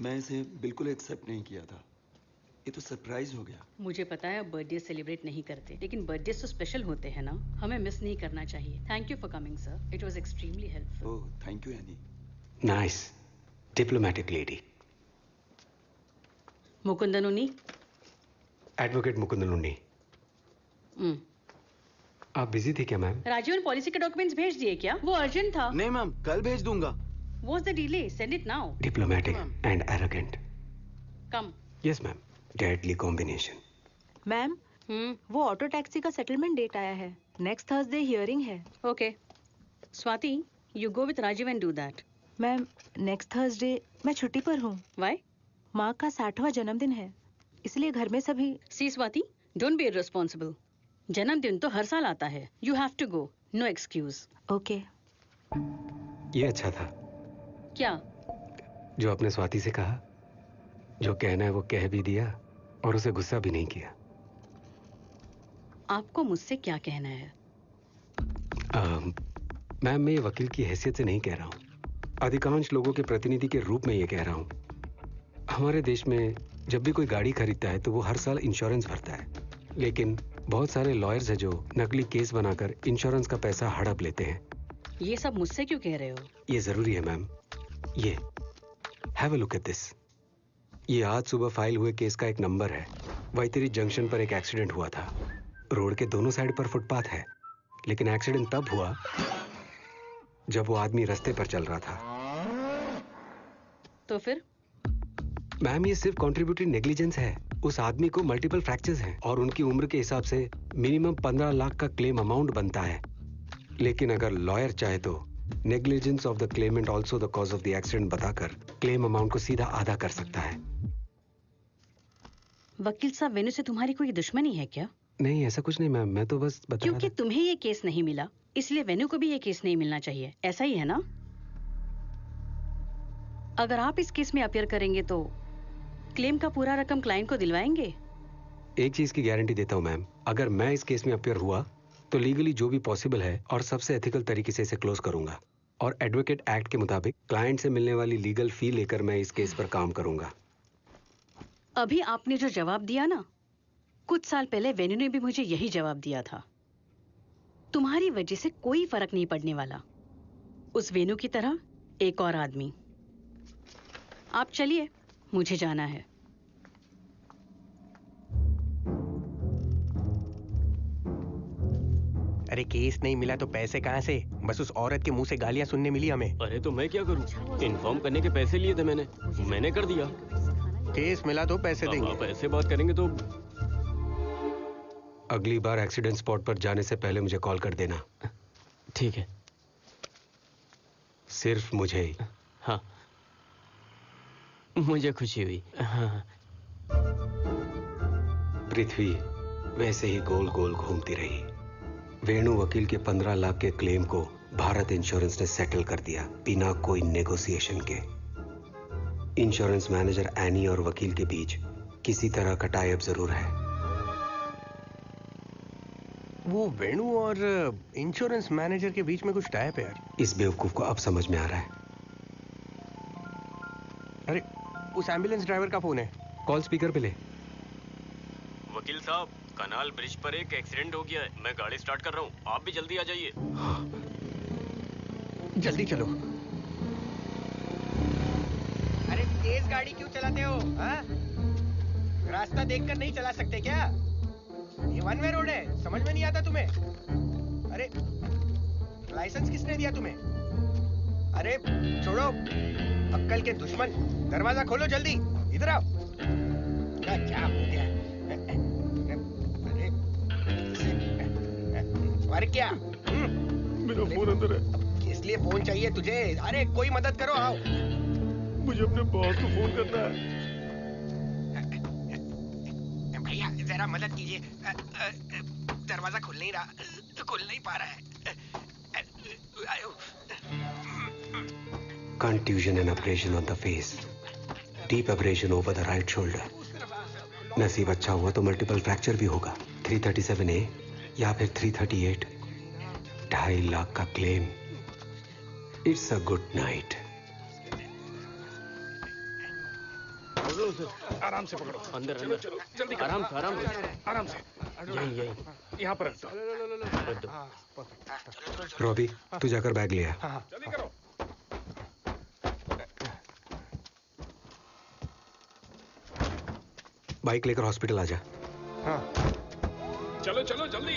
मैं इसे बिल्कुल एक्सेप्ट नहीं किया था। ये तो सरप्राइज हो गया। मुझे पता है आप बर्थडे सेलिब्रेट नहीं करते, लेकिन बर्थडे तो स्पेशल होते हैं ना, हमें मिस नहीं करना चाहिए। Thank you for coming sir, it was extremely helpful. Oh thank you any. Nice diplomatic lady. Mukundan उन्नी। एडवोकेट मुकुंदन उन्नी। आप बिजी थी क्या मैम? राजीव ने पॉलिसी के डॉक्यूमेंट्स भेज दिए क्या? वो अर्जेंट था। नहीं मैम, कल भेज दूंगा। What's the delay? Send it now. Diplomatic and arrogant. Come. Yes ma'am, deadly combination. Ma'am, वो ऑटो टैक्सी का सेटलमेंट डेट आया है। नेक्स्ट थर्सडे हियरिंग है। Okay. Swati, you go with Rajiv and do that. Ma'am, next Thursday मैं छुट्टी पर हूँ। Why? माँ का 60वां जन्मदिन है, इसलिए घर में सभी। See Swati, don't be irresponsible. जन्मदिन तो हर साल आता है। You have to go. No excuse. Okay. ये अच्छा था क्या? जो आपने स्वाति से कहा। जो कहना है वो कह भी दिया और उसे गुस्सा भी नहीं किया। आपको मुझसे क्या कहना है? मैम, मैं ये वकील की हैसियत से नहीं कह रहा हूँ, अधिकांश लोगों के प्रतिनिधि के रूप में ये कह रहा हूँ। हमारे देश में जब भी कोई गाड़ी खरीदता है तो वो हर साल इंश्योरेंस भरता है, लेकिन बहुत सारे लॉयर्स हैं जो नकली केस बनाकर इंश्योरेंस का पैसा हड़प लेते हैं। ये सब मुझसे क्यों कह रहे हो? ये जरूरी है मैम। ये have a look at this. ये आज सुबह फाइल हुए केस का एक नंबर है। वैतरी जंक्शन पर एक एक्सीडेंट हुआ था। रोड के दोनों साइड पर फुटपाथ है, लेकिन एक्सीडेंट तब हुआ जब वो आदमी रास्ते पर चल रहा था। तो फिर? मैम, ये सिर्फ कॉन्ट्रीब्यूटरी नेग्लिजेंस है। उस आदमी को मल्टीपल फ्रैक्चर्स हैं और उनकी उम्र के हिसाब से मिनिमम 15 लाख का क्लेम अमाउंट बनता है। लेकिन अगर लॉयर चाहे तो negligence of the Clement also the cause of the accident बताकर क्लेम अमाउंट को सीधा आधा कर सकता है। वकील साहब, वेनु से तुम्हारी कोई दुश्मनी है क्या? नहीं, ऐसा कुछ नहीं मैम, मैं तो बस बता रहा था। क्योंकि तुम्हें ये केस नहीं मिला, इसलिए वेनु को भी ये केस नहीं मिलना चाहिए, ऐसा ही है ना? अगर आप इस केस में अपीयर करेंगे तो क्लेम का पूरा रकम क्लाइंट को दिलवाएंगे? एक चीज की गारंटी देता हूँ मैम, अगर मैं इस केस में अपीयर हुआ तो लीगली जो भी पॉसिबल है और सबसे एथिकल तरीके से इसे क्लोज करूंगा, और एडवोकेट एक्ट के मुताबिक क्लाइंट से मिलने वाली लीगल फी लेकर मैं इस केस पर काम करूंगा। अभी आपने जो जवाब दिया ना, कुछ साल पहले वेनु ने भी मुझे यही जवाब दिया था। तुम्हारी वजह से कोई फर्क नहीं पड़ने वाला। उस वेनु की तरह एक और आदमी। आप चलिए, मुझे जाना है। अरे केस नहीं मिला तो पैसे कहाँ से? बस उस औरत के मुंह से गालियां सुनने मिली हमें। अरे तो मैं क्या करूं? इन्फॉर्म करने के पैसे लिए थे मैंने कर दिया। केस मिला तो पैसे देंगे। आप ऐसे बात करेंगे तो अगली बार एक्सीडेंट स्पॉट पर जाने से पहले मुझे कॉल कर देना। ठीक है। सिर्फ मुझे ही। हाँ, मुझे खुशी हुई। हाँ। पृथ्वी वैसे ही गोल गोल घूमती रही। वेणु वकील के 15 लाख के क्लेम को भारत इंश्योरेंस ने सेटल कर दिया बिना कोई नेगोशिएशन के। इंश्योरेंस मैनेजर एनी और वकील के बीच किसी तरह का टाई अप जरूर है। वो वेणु और इंश्योरेंस मैनेजर के बीच में कुछ टाई अप है यार। इस बेवकूफ को अब समझ में आ रहा है। अरे उस एम्बुलेंस ड्राइवर का फोन है। कॉल स्पीकर पे ले। वकील साहब, कनाल ब्रिज पर एक एक्सीडेंट हो गया है। मैं गाड़ी स्टार्ट कर रहा हूँ, आप भी जल्दी आ जाइए। जल्दी चलो। अरे तेज गाड़ी क्यों चलाते हो? हाँ? रास्ता देखकर नहीं चला सकते क्या? ये वन वे रोड है, समझ में नहीं आता तुम्हें? अरे लाइसेंस किसने दिया तुम्हें? अरे छोड़ो, अक्कल के दुश्मन। दरवाजा खोलो जल्दी, इधर आओ। क्या हो गया? अरे क्या? मेरा फोन अंदर है। किस लिए फोन चाहिए तुझे? अरे कोई मदद करो, आओ। मुझे अपने बॉस को फोन करना है। भैया जरा मदद कीजिए, दरवाजा खुल नहीं पा रहा है। Contusion and abrasion on the face. Deep abrasion over the right shoulder. नसीब अच्छा हुआ तो मल्टीपल फ्रैक्चर भी होगा। 337A या फिर 338। 2.5 लाख का claim. It's a good night. आराम से पकड़ो। अंदर चलो अंदर चलो जल्दी आराम से आराम से आराम से। यही यही यहाँ पर रख दो। रख दो। रॉबी तू जाकर बैग ले आ। जल्दी करो। बाइक लेकर हॉस्पिटल आ जा। चलो चलो जल्दी।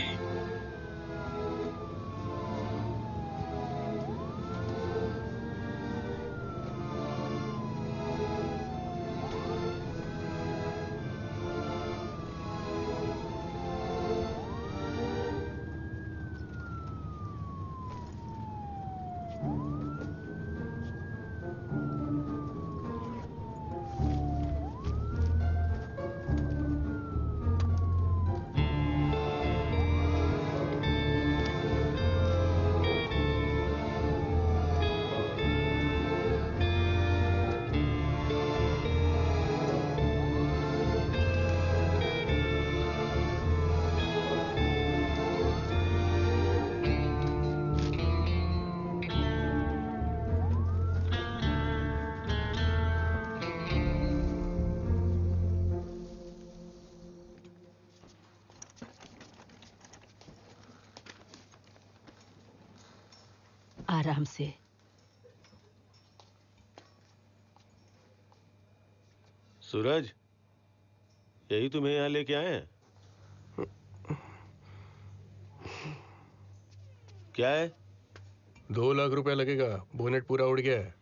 आराम से। सूरज, यही तुम्हें यहाँ लेके आए हैं? क्या है? 2 लाख रुपया लगेगा, बोनेट पूरा उड़ गया है।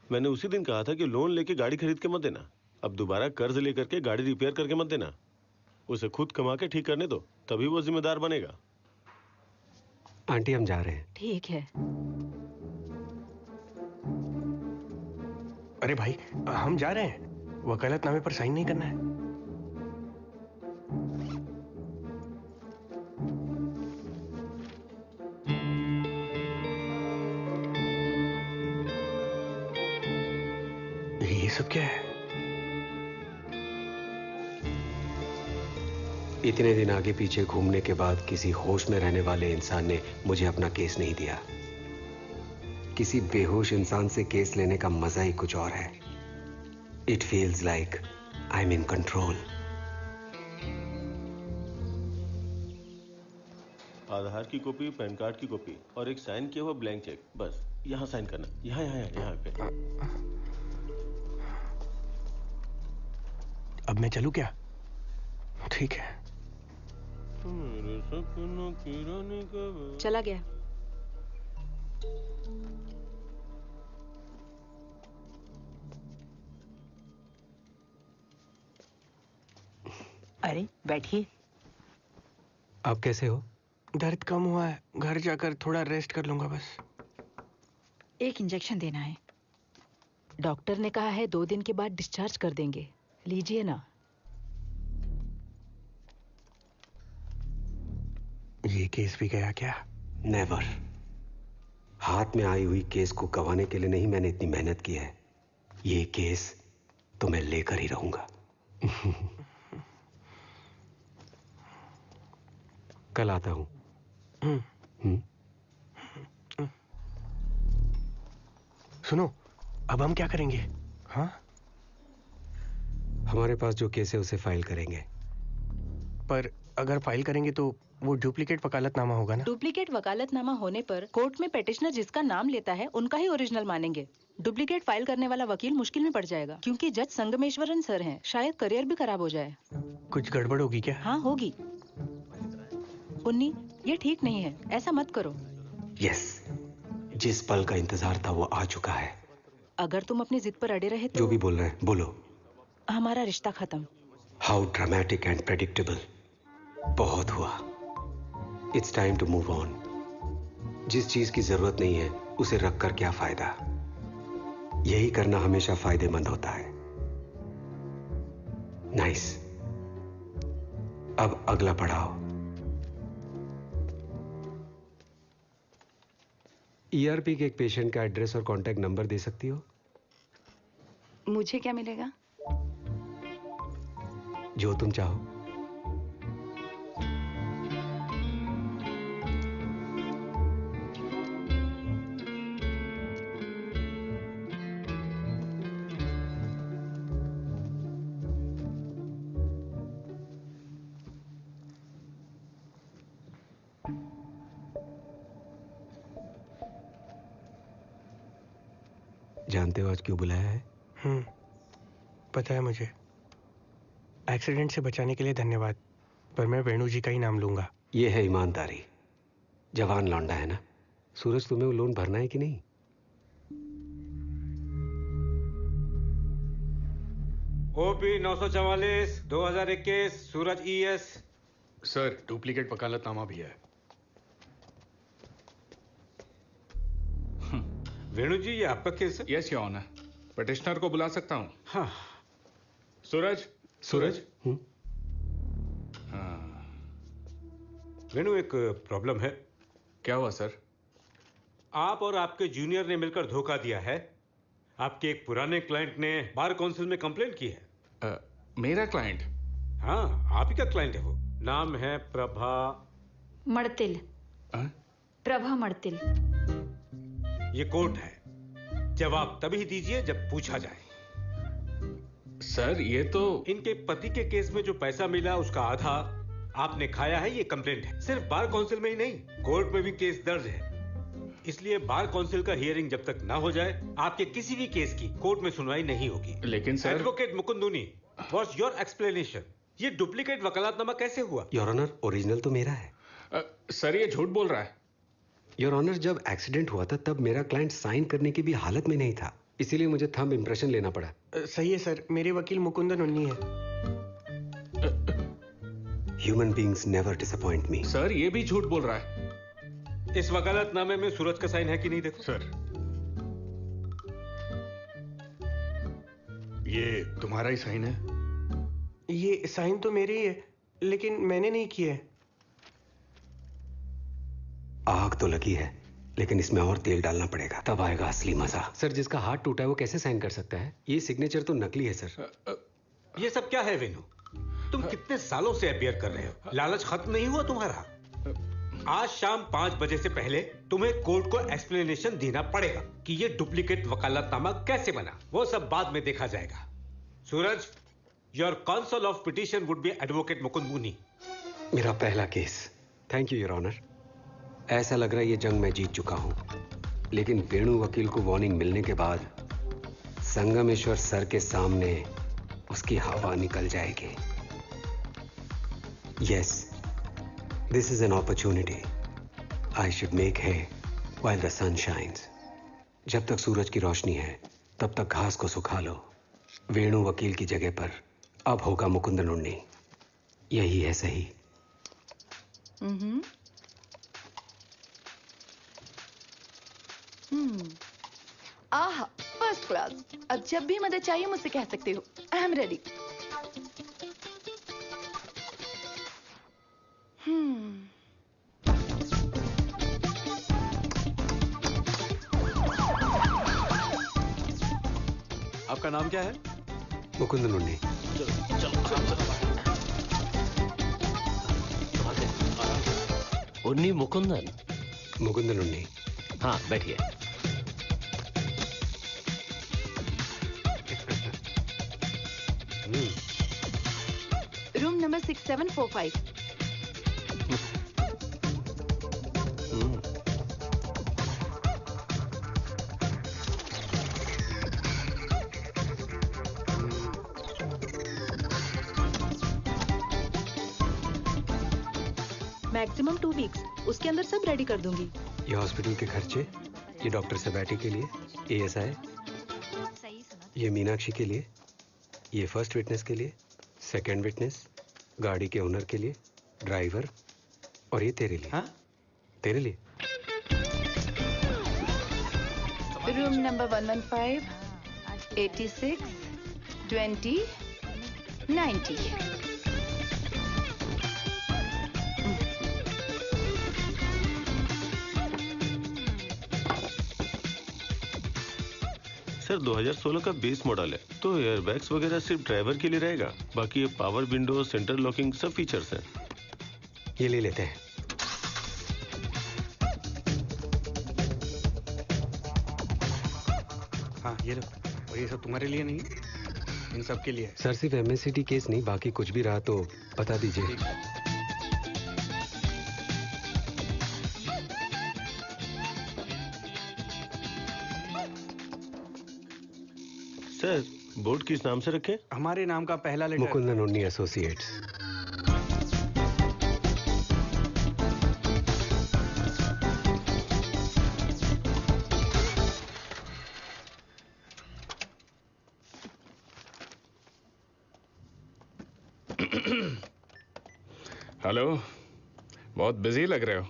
मैंने उसी दिन कहा था कि लोन लेके गाड़ी खरीद के मत देना। अब दोबारा कर्ज लेकर के गाड़ी रिपेयर करके मत देना। उसे खुद कमा के ठीक करने दो, तभी वो जिम्मेदार बनेगा। आंटी हम जा रहे हैं। ठीक है। अरे भाई हम जा रहे हैं, वकालतनामे पर साइन नहीं करना है। ये सब क्या है? इतने दिन आगे पीछे घूमने के बाद किसी होश में रहने वाले इंसान ने मुझे अपना केस नहीं दिया। किसी बेहोश इंसान से केस लेने का मजा ही कुछ और है। It feels like I am in control. Aadhaar की कॉपी, पैन कार्ड की कॉपी और एक साइन किया हुआ ब्लैंक चेक, बस यहाँ साइन करना। यहाँ यहाँ यहाँ पे। अब मैं चलूं क्या? ठीक है। चला गया। अरे बैठिए। आप कैसे हो? दर्द कम हुआ है, घर जाकर थोड़ा रेस्ट कर लूंगा बस। एक इंजेक्शन देना है। डॉक्टर ने कहा है 2 दिन के बाद डिस्चार्ज कर देंगे, लीजिए ना। ये केस भी गया क्या? नेवर। हाथ में आई हुई केस को गंवाने के लिए नहीं मैंने इतनी मेहनत की है। ये केस तो मैं लेकर ही रहूंगा। कल आता हूं। सुनो, अब हम क्या करेंगे? हाँ, हमारे पास जो केस है उसे फाइल करेंगे। पर अगर फाइल करेंगे तो वो डुप्लीकेट वकालतनामा होगा ना? डुप्लीकेट वकालतनामा होने पर कोर्ट में पेटिशनर जिसका नाम लेता है उनका ही ओरिजिनल मानेंगे। डुप्लीकेट फाइल करने वाला वकील मुश्किल में पड़ जाएगा, क्योंकि जज संगमेश्वरन सर हैं। शायद करियर भी खराब हो जाए। कुछ गड़बड़ होगी क्या? हाँ होगी। उन्नी, ये ठीक नहीं है, ऐसा मत करो। यस, जिस पल का इंतजार था वो आ चुका है। अगर तुम अपनी जिद पर अड़े रहे तो जो भी बोल रहे हैं बोलो। हमारा रिश्ता खत्म। How dramatic and predictable. बहुत हुआ। It's time to move on. जिस चीज की जरूरत नहीं है उसे रख कर क्या फायदा। यही करना हमेशा फायदेमंद होता है। नाइस। अब अगला पड़ाव। ईआरपी के एक पेशेंट का एड्रेस और कांटेक्ट नंबर दे सकती हो? मुझे क्या मिलेगा? जो तुम चाहो। जानते हो आज क्यों बुलाया है? पता है मुझे। एक्सीडेंट से बचाने के लिए धन्यवाद, पर मैं वेणु जी का ही नाम लूंगा। ये है ईमानदारी। जवान लौंडा है ना। सूरज, तुम्हें वो लोन भरना है कि नहीं? ओपी 944 2021 सूरज ES। सर, डुप्लीकेट वकालतनामा भी है। वेणु जी, ये आपका केस है? Yes your honour. पिटिशनर को बुला सकता हूँ? हाँ। सूरज। सूरज। वेणु, एक प्रॉब्लम है। क्या हुआ सर? आप और आपके जूनियर ने मिलकर धोखा दिया है। आपके एक पुराने क्लाइंट ने बार काउंसिल में कंप्लेंट की है। मेरा क्लाइंट? हाँ, आप ही का क्लाइंट है वो। नाम है प्रभा मड़तिल। प्रभा मड़तिल। ये कोर्ट है, जवाब तभी दीजिए जब पूछा जाए। सर, ये तो इनके पति के केस में जो पैसा मिला उसका आधा आपने खाया है, ये कंप्लेंट है। सिर्फ बार काउंसिल में ही नहीं, कोर्ट में भी केस दर्ज है। इसलिए बार काउंसिल का हियरिंग जब तक ना हो जाए, आपके किसी भी केस की कोर्ट में सुनवाई नहीं होगी। लेकिन sir. Advocate Mukundunni, what's your explanation? ये डुप्लीकेट वकालतनामा कैसे हुआ? योर ऑनर, ओरिजिनल तो मेरा है। सर, ये झूठ बोल रहा है। योर ऑनर, जब एक्सीडेंट हुआ था तब मेरा क्लाइंट साइन करने की भी हालत में नहीं था, इसीलिए मुझे थंब इंप्रेशन लेना पड़ा। सही है सर, मेरे वकील मुकुंदन उन्नी है। ह्यूमन बीइंग्स नेवर डिसअपॉइंट मी। सर, ये भी झूठ बोल रहा है। इस वकालतनामे में सूरज का साइन है कि नहीं? देखो सर, ये तुम्हारा ही साइन है। ये साइन तो मेरे ही है, लेकिन मैंने नहीं किया है। आग तो लगी है, लेकिन इसमें और तेल डालना पड़ेगा, तब आएगा असली मजा। सर, जिसका हाथ टूटा है वो कैसे साइन कर सकता है? ये सिग्नेचर तो नकली है सर। ये सब क्या है वेणु? तुम कितने सालों से अपियर कर रहे हो? लालच खत्म नहीं हुआ तुम्हारा? आज शाम 5 बजे से पहले तुम्हें कोर्ट को एक्सप्लेनेशन देना पड़ेगा कि ये डुप्लीकेट वकालतनामा कैसे बना। वो सब बाद में देखा जाएगा। Suraj, your council of petition would be advocate Mukund Muni. मेरा पहला case. Thank you your honour. ऐसा लग रहा है ये जंग मैं जीत चुका हूं, लेकिन वेणु वकील को वार्निंग मिलने के बाद संगमेश्वर सर के सामने उसकी हवा निकल जाएगी। Yes, this is an opportunity. I should make है व्हाइल द सन शाइन्स। जब तक सूरज की रोशनी है तब तक घास को सुखा लो। वेणु वकील की जगह पर अब होगा मुकुंदन उन्नी। यही है सही। आहा, फर्स्ट क्लास। अब जब भी मदद चाहिए मुझसे कह सकते हो। I am ready. आपका नाम क्या है? मुकुंदन उन्नी। उन्नी मुकुंदन? मुकुंदन उन्नी। हाँ, बैठिए। Room number 6745। मैक्सिमम 2 वीक्स, उसके अंदर सब रेडी कर दूंगी। ये हॉस्पिटल के खर्चे, ये डॉक्टर सेबैटी के लिए, ASI, ये मीनाक्षी के लिए, ये फर्स्ट विटनेस के लिए, सेकंड विटनेस, गाड़ी के ओनर के लिए, ड्राइवर, और ये तेरे लिए। हाँ? तेरे लिए। Room number 115, 86, 20, 90। सर 2016 का बेस मॉडल है, तो एयरबैग्स वगैरह सिर्फ ड्राइवर के लिए रहेगा, बाकी ये पावर विंडो, सेंटर लॉकिंग सब फीचर्स हैं। ये ले लेते हैं। हाँ, ये लो। और ये सब तुम्हारे लिए नहीं, इन सब के लिए। सर, सिर्फ MSCT केस नहीं, बाकी कुछ भी रहा तो बता दीजिए। सर बोर्ड किस नाम से रखे? हमारे नाम का पहला लेटर। मुकुंदन उन्नी एसोसिएट्स। हेलो, बहुत बिजी लग रहे हो।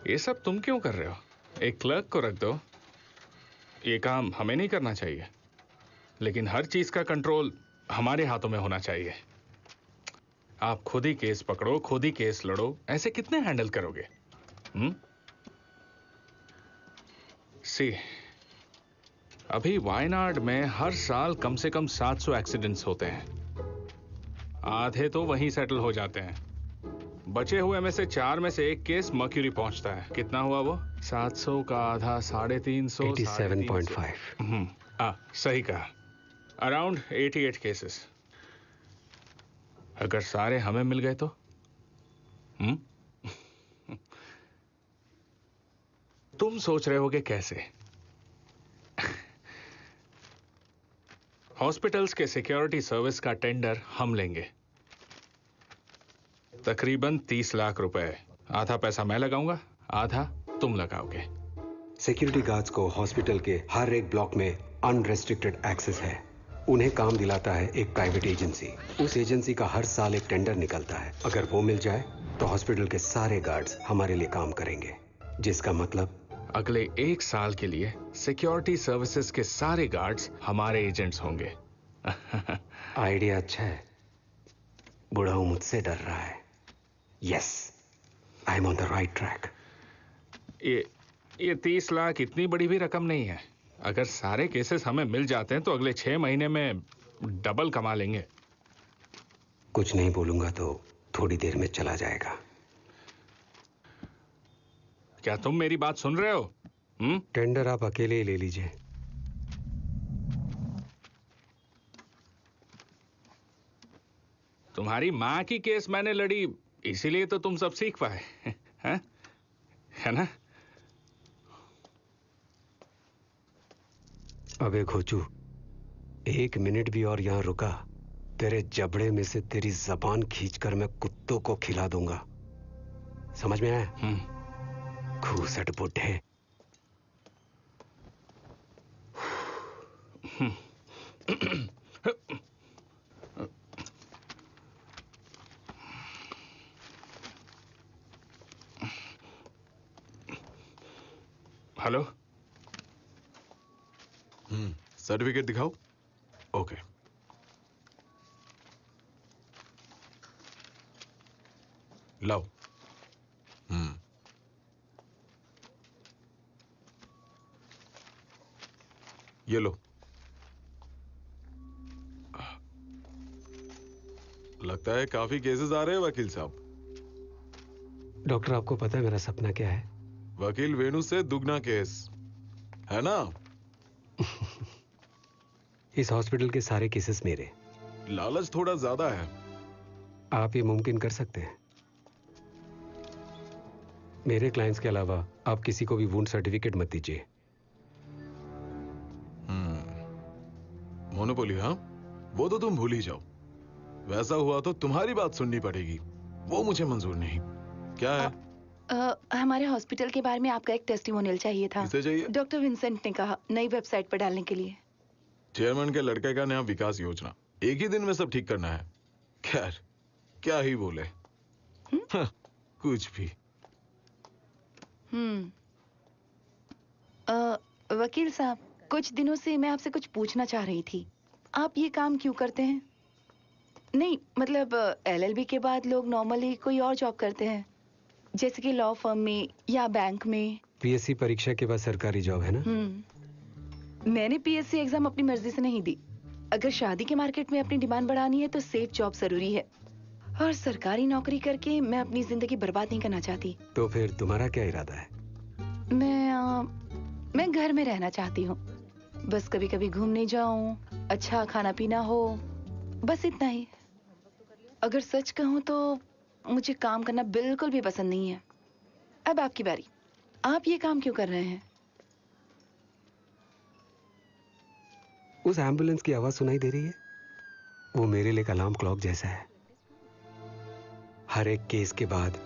ये सब तुम क्यों कर रहे हो? एक क्लर्क को रख दो। ये काम हमें नहीं करना चाहिए, लेकिन हर चीज का कंट्रोल हमारे हाथों में होना चाहिए। आप खुद ही केस पकड़ो, खुद ही केस लड़ो, ऐसे कितने हैंडल करोगे? सी, अभी वायनाड में हर साल कम से कम 700 एक्सीडेंट्स होते हैं। आधे तो वहीं सेटल हो जाते हैं। बचे हुए में से 4 में से 1 केस मर्क्यूरी पहुंचता है। कितना हुआ वो? 700 का आधा 350। 87.5। सही कहा, अराउंड 88 केसेस। अगर सारे हमें मिल गए तो? तुम सोच रहे होगे कैसे? हॉस्पिटल्स के सिक्योरिटी सर्विस का टेंडर हम लेंगे, तकरीबन 30 लाख रुपए। आधा पैसा मैं लगाऊंगा, आधा तुम लगाओगे। सिक्योरिटी गार्ड्स को हॉस्पिटल के हर एक ब्लॉक में अनरेस्ट्रिक्टेड एक्सेस है। उन्हें काम दिलाता है एक प्राइवेट एजेंसी। उस एजेंसी का हर साल एक टेंडर निकलता है। अगर वो मिल जाए तो हॉस्पिटल के सारे गार्ड्स हमारे लिए काम करेंगे, जिसका मतलब अगले 1 साल के लिए सिक्योरिटी सर्विसेज के सारे गार्ड्स हमारे एजेंट्स होंगे। आइडिया अच्छा है। बुढ़ाऊ मुझसे डर रहा है। Yes, I am on the right track. ये 30 लाख इतनी बड़ी भी रकम नहीं है। अगर सारे केसेस हमें मिल जाते हैं तो अगले 6 महीने में डबल कमा लेंगे। कुछ नहीं बोलूंगा तो थोड़ी देर में चला जाएगा। क्या तुम मेरी बात सुन रहे हो? टेंडर आप अकेले ही ले लीजिए। तुम्हारी माँ की केस मैंने लड़ी, इसीलिए तो तुम सब सीख पाए। है ना? अबे घोचू, 1 मिनट भी और यहां रुका, तेरे जबड़े में से तेरी जबान खींचकर मैं कुत्तों को खिला दूंगा। समझ में आया? घूसट बुड्ढे। हेलो, सर्टिफिकेट दिखाओ। ओके, लाओ। ये लो। लगता है काफी केसेस आ रहे हैं वकील साहब। डॉक्टर, आपको पता है मेरा सपना क्या है? वकील वेणु से दुगना केस, है ना? इस हॉस्पिटल के सारे केसेस मेरे। लालच थोड़ा ज्यादा है। आप ये मुमकिन कर सकते हैं? मेरे क्लाइंट्स के अलावा आप किसी को भी वुंड सर्टिफिकेट मत दीजिए। मोनोपोली, हाँ? वो तो तुम भूल ही जाओ। वैसा हुआ तो तुम्हारी बात सुननी पड़ेगी, वो मुझे मंजूर नहीं। क्या है? हमारे हॉस्पिटल के बारे में आपका एक टेस्टिमोनियल चाहिए था। किसे चाहिए? डॉक्टर विंसेंट ने कहा, नई वेबसाइट पर डालने के लिए। चेयरमैन के लड़के का नया विकास योजना, एक ही दिन में सब ठीक करना है। खैर, क्या ही बोले। कुछ भी। वकील साहब, कुछ दिनों से मैं आपसे कुछ पूछना चाह रही थी। आप ये काम क्यों करते हैं? नहीं, मतलब LLB के बाद लोग नॉर्मली कोई और जॉब करते हैं, जैसे कि लॉ फर्म में या बैंक में। PSC परीक्षा के बाद सरकारी जॉब है ना? मैंने PSC एग्जाम अपनी मर्जी से नहीं दी। अगर शादी के मार्केट में अपनी डिमांड बढ़ानी है तो सेफ जॉब जरूरी है, और सरकारी नौकरी करके मैं अपनी जिंदगी बर्बाद नहीं करना चाहती। तो फिर तुम्हारा क्या इरादा है? मैं घर में रहना चाहती हूँ। बस कभी कभी घूमने जाऊं, अच्छा खाना पीना हो, बस इतना ही। अगर सच कहूँ तो मुझे काम करना बिल्कुल भी पसंद नहीं है। अब आपकी बारी। आप ये काम क्यों कर रहे हैं? उस एम्बुलेंस की आवाज सुनाई दे रही है? वो मेरे लिए अलार्म क्लॉक जैसा है। हर एक केस के बाद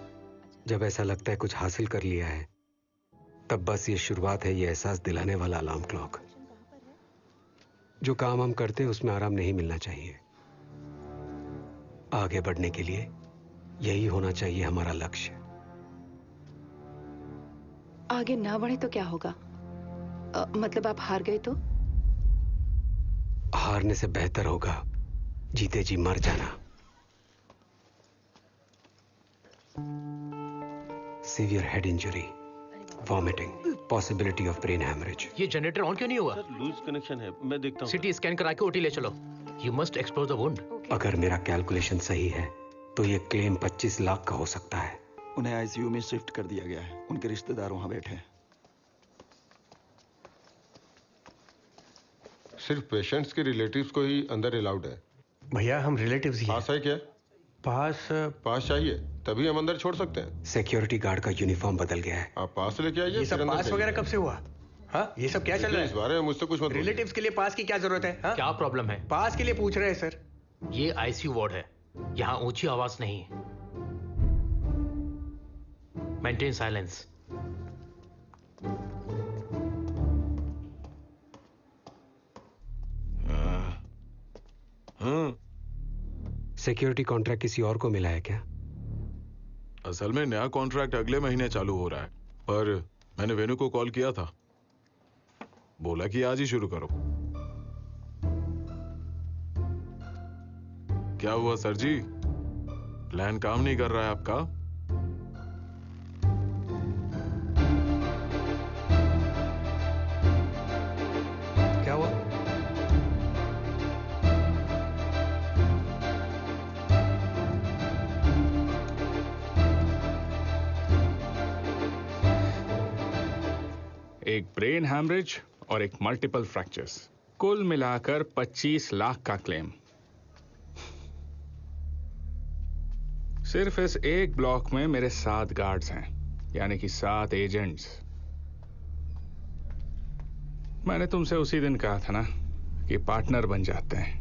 जब ऐसा लगता है कुछ हासिल कर लिया है, तब बस ये शुरुआत है, ये एहसास दिलाने वाला अलार्म क्लॉक। जो काम हम करते हैं उसमें आराम नहीं मिलना चाहिए। आगे बढ़ने के लिए यही होना चाहिए हमारा लक्ष्य। आगे ना बढ़े तो क्या होगा? मतलब आप हार गए तो? हारने से बेहतर होगा जीते जी मर जाना। Severe head injury, vomiting, possibility of brain haemorrhage. ये जनरेटर ऑन क्यों नहीं हुआ? लूज कनेक्शन है, मैं देखता हूँ। सिटी स्कैन करा के ओटी ले चलो। You must explore the wound. अगर मेरा कैलकुलेशन सही है तो ये क्लेम 25 लाख का हो सकता है। उन्हें आईसीयू में शिफ्ट कर दिया गया है। उनके रिश्तेदार वहां बैठे हैं। सिर्फ पेशेंट्स के रिलेटिव्स को ही अंदर अलाउड है। भैया हम रिलेटिव्स ही पास है क्या? पास चाहिए, तभी हम अंदर छोड़ सकते हैं। सिक्योरिटी गार्ड का यूनिफॉर्म बदल गया है। आप पास लेके आइए। ये सब पास वगैरह कब से हुआ? हाँ, ये सब क्या चल रहा है? इस बारे में मुझसे कुछ मत बोलिए। रिलेटिव्स के लिए पास की क्या जरूरत है? हाँ? क्या प्रॉब्लम है? पास के लिए पूछ रहे हैं सर। ये आईसीयू वार्ड है, यहाँ ऊंची आवाज नहीं। Maintain silence. सिक्योरिटी कॉन्ट्रैक्ट किसी और को मिला है क्या? असल में नया कॉन्ट्रैक्ट अगले महीने चालू हो रहा है, पर मैंने वेनु को कॉल किया था, बोला कि आज ही शुरू करो। क्या हुआ सर जी, प्लान काम नहीं कर रहा है आपका? क्या हुआ? एक ब्रेन हैमरेज और एक मल्टीपल फ्रैक्चर्स, कुल मिलाकर 25 लाख का क्लेम। सिर्फ इस एक ब्लॉक में मेरे 7 गार्ड्स हैं, यानी कि 7 एजेंट्स। मैंने तुमसे उसी दिन कहा था ना कि पार्टनर बन जाते हैं,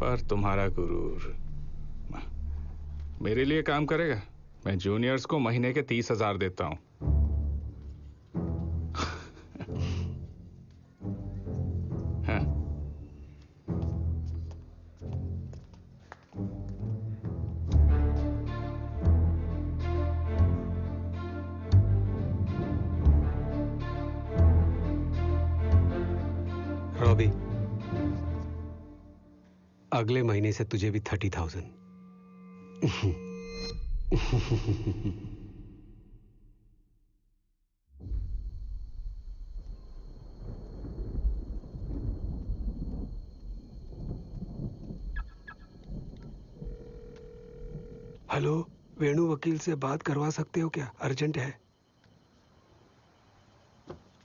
पर तुम्हारा गुरूर मेरे लिए काम करेगा। मैं जूनियर्स को महीने के 30,000 देता हूं। हाँ। रॉबी, अगले महीने से तुझे भी 30,000। हेलो, वेणु वकील से बात करवा सकते हो क्या? अर्जेंट है।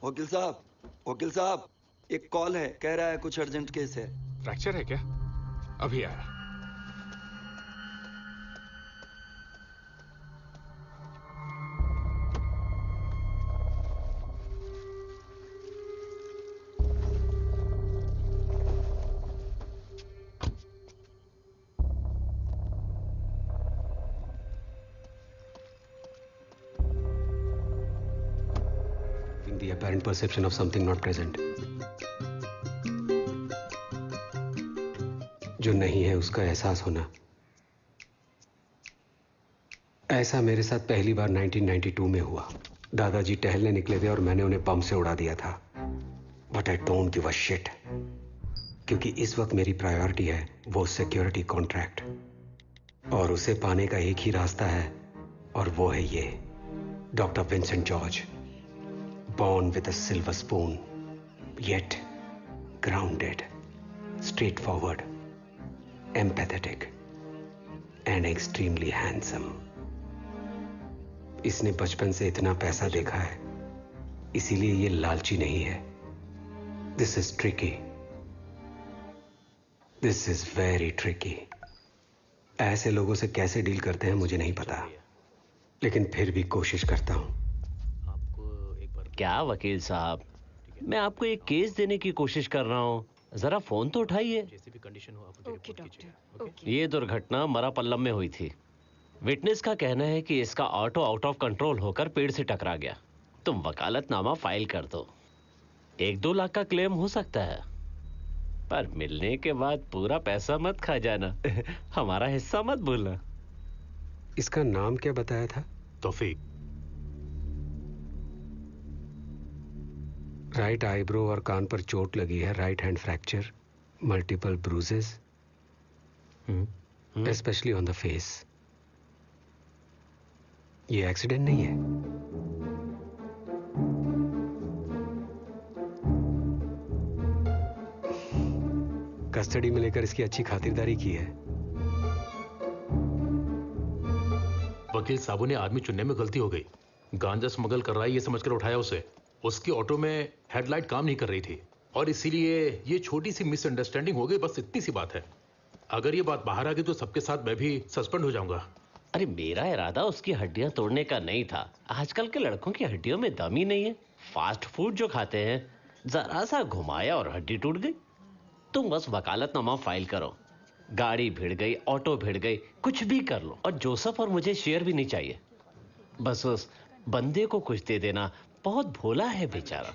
वकील साहब, एक कॉल है, कह रहा है कुछ अर्जेंट केस है। फ्रैक्चर है क्या? अभी आया। The apparent perception of something not present. जो नहीं है उसका एहसास होना। ऐसा मेरे साथ पहली बार 1992 में हुआ। दादाजी टहलने निकले थे और मैंने उन्हें बम से उड़ा दिया था। But I don't give a shit, क्योंकि इस वक्त मेरी प्रायोरिटी है वो सिक्योरिटी कॉन्ट्रैक्ट, और उसे पाने का एक ही रास्ता है, और वो है ये, doctor Vincent George, born with a silver spoon, yet grounded, straightforward, empathetic, and extremely handsome. इसने बचपन से इतना पैसा देखा है, इसीलिए ये लालची नहीं है। This is tricky. This is very tricky. ऐसे लोगों से कैसे डील करते हैं मुझे नहीं पता, लेकिन फिर भी कोशिश करता हूं। क्या वकील साहब, मैं आपको एक केस देने की कोशिश कर रहा हूँ, जरा फोन तो उठाइए। Okay doctor. ये दुर्घटना मरापल्लम में हुई थी। विटनेस का कहना है कि इसका ऑटो आउट ऑफ कंट्रोल होकर पेड़ से टकरा गया। तुम वकालतनामा फाइल कर दो। 1-2 लाख का क्लेम हो सकता है, पर मिलने के बाद पूरा पैसा मत खा जाना। हमारा हिस्सा मत भूलना। इसका नाम क्या बताया था? तौफीक। राइट आईब्रो और कान पर चोट लगी है, right hand fracture, multiple bruises, specially on the face. ये एक्सीडेंट नहीं है। कस्टडी में लेकर इसकी अच्छी खातिरदारी की है। वकील साहब ने आदमी चुनने में गलती हो गई। गांजा स्मगल कर रहा है ये समझकर उठाया उसे। उसकी ऑटो में हेडलाइट काम नहीं कर रही थी और इसीलिए ये छोटी सी मिसअंडरस्टैंडिंग हो गई, बस इतनी सी बात है। अगर ये बात बाहर आ गई तो सबके साथ मैं भी सस्पेंड हो जाऊंगा। अरे मेरा इरादा उसकी हड्डियां तोड़ने का नहीं था। आजकल के लड़कों की हड्डियों में दम ही नहीं है। फास्ट फूड जो खाते हैं, जरा सा घुमाया और हड्डी टूट गई। तुम बस वकालतनामा फाइल करो। गाड़ी भिड़ गई, ऑटो भिड़ गई, कुछ भी कर लो। और जोसेफ और मुझे शेयर भी नहीं चाहिए। बस उस बंदे को कुछ दे देना। बहुत भोला है बेचारा।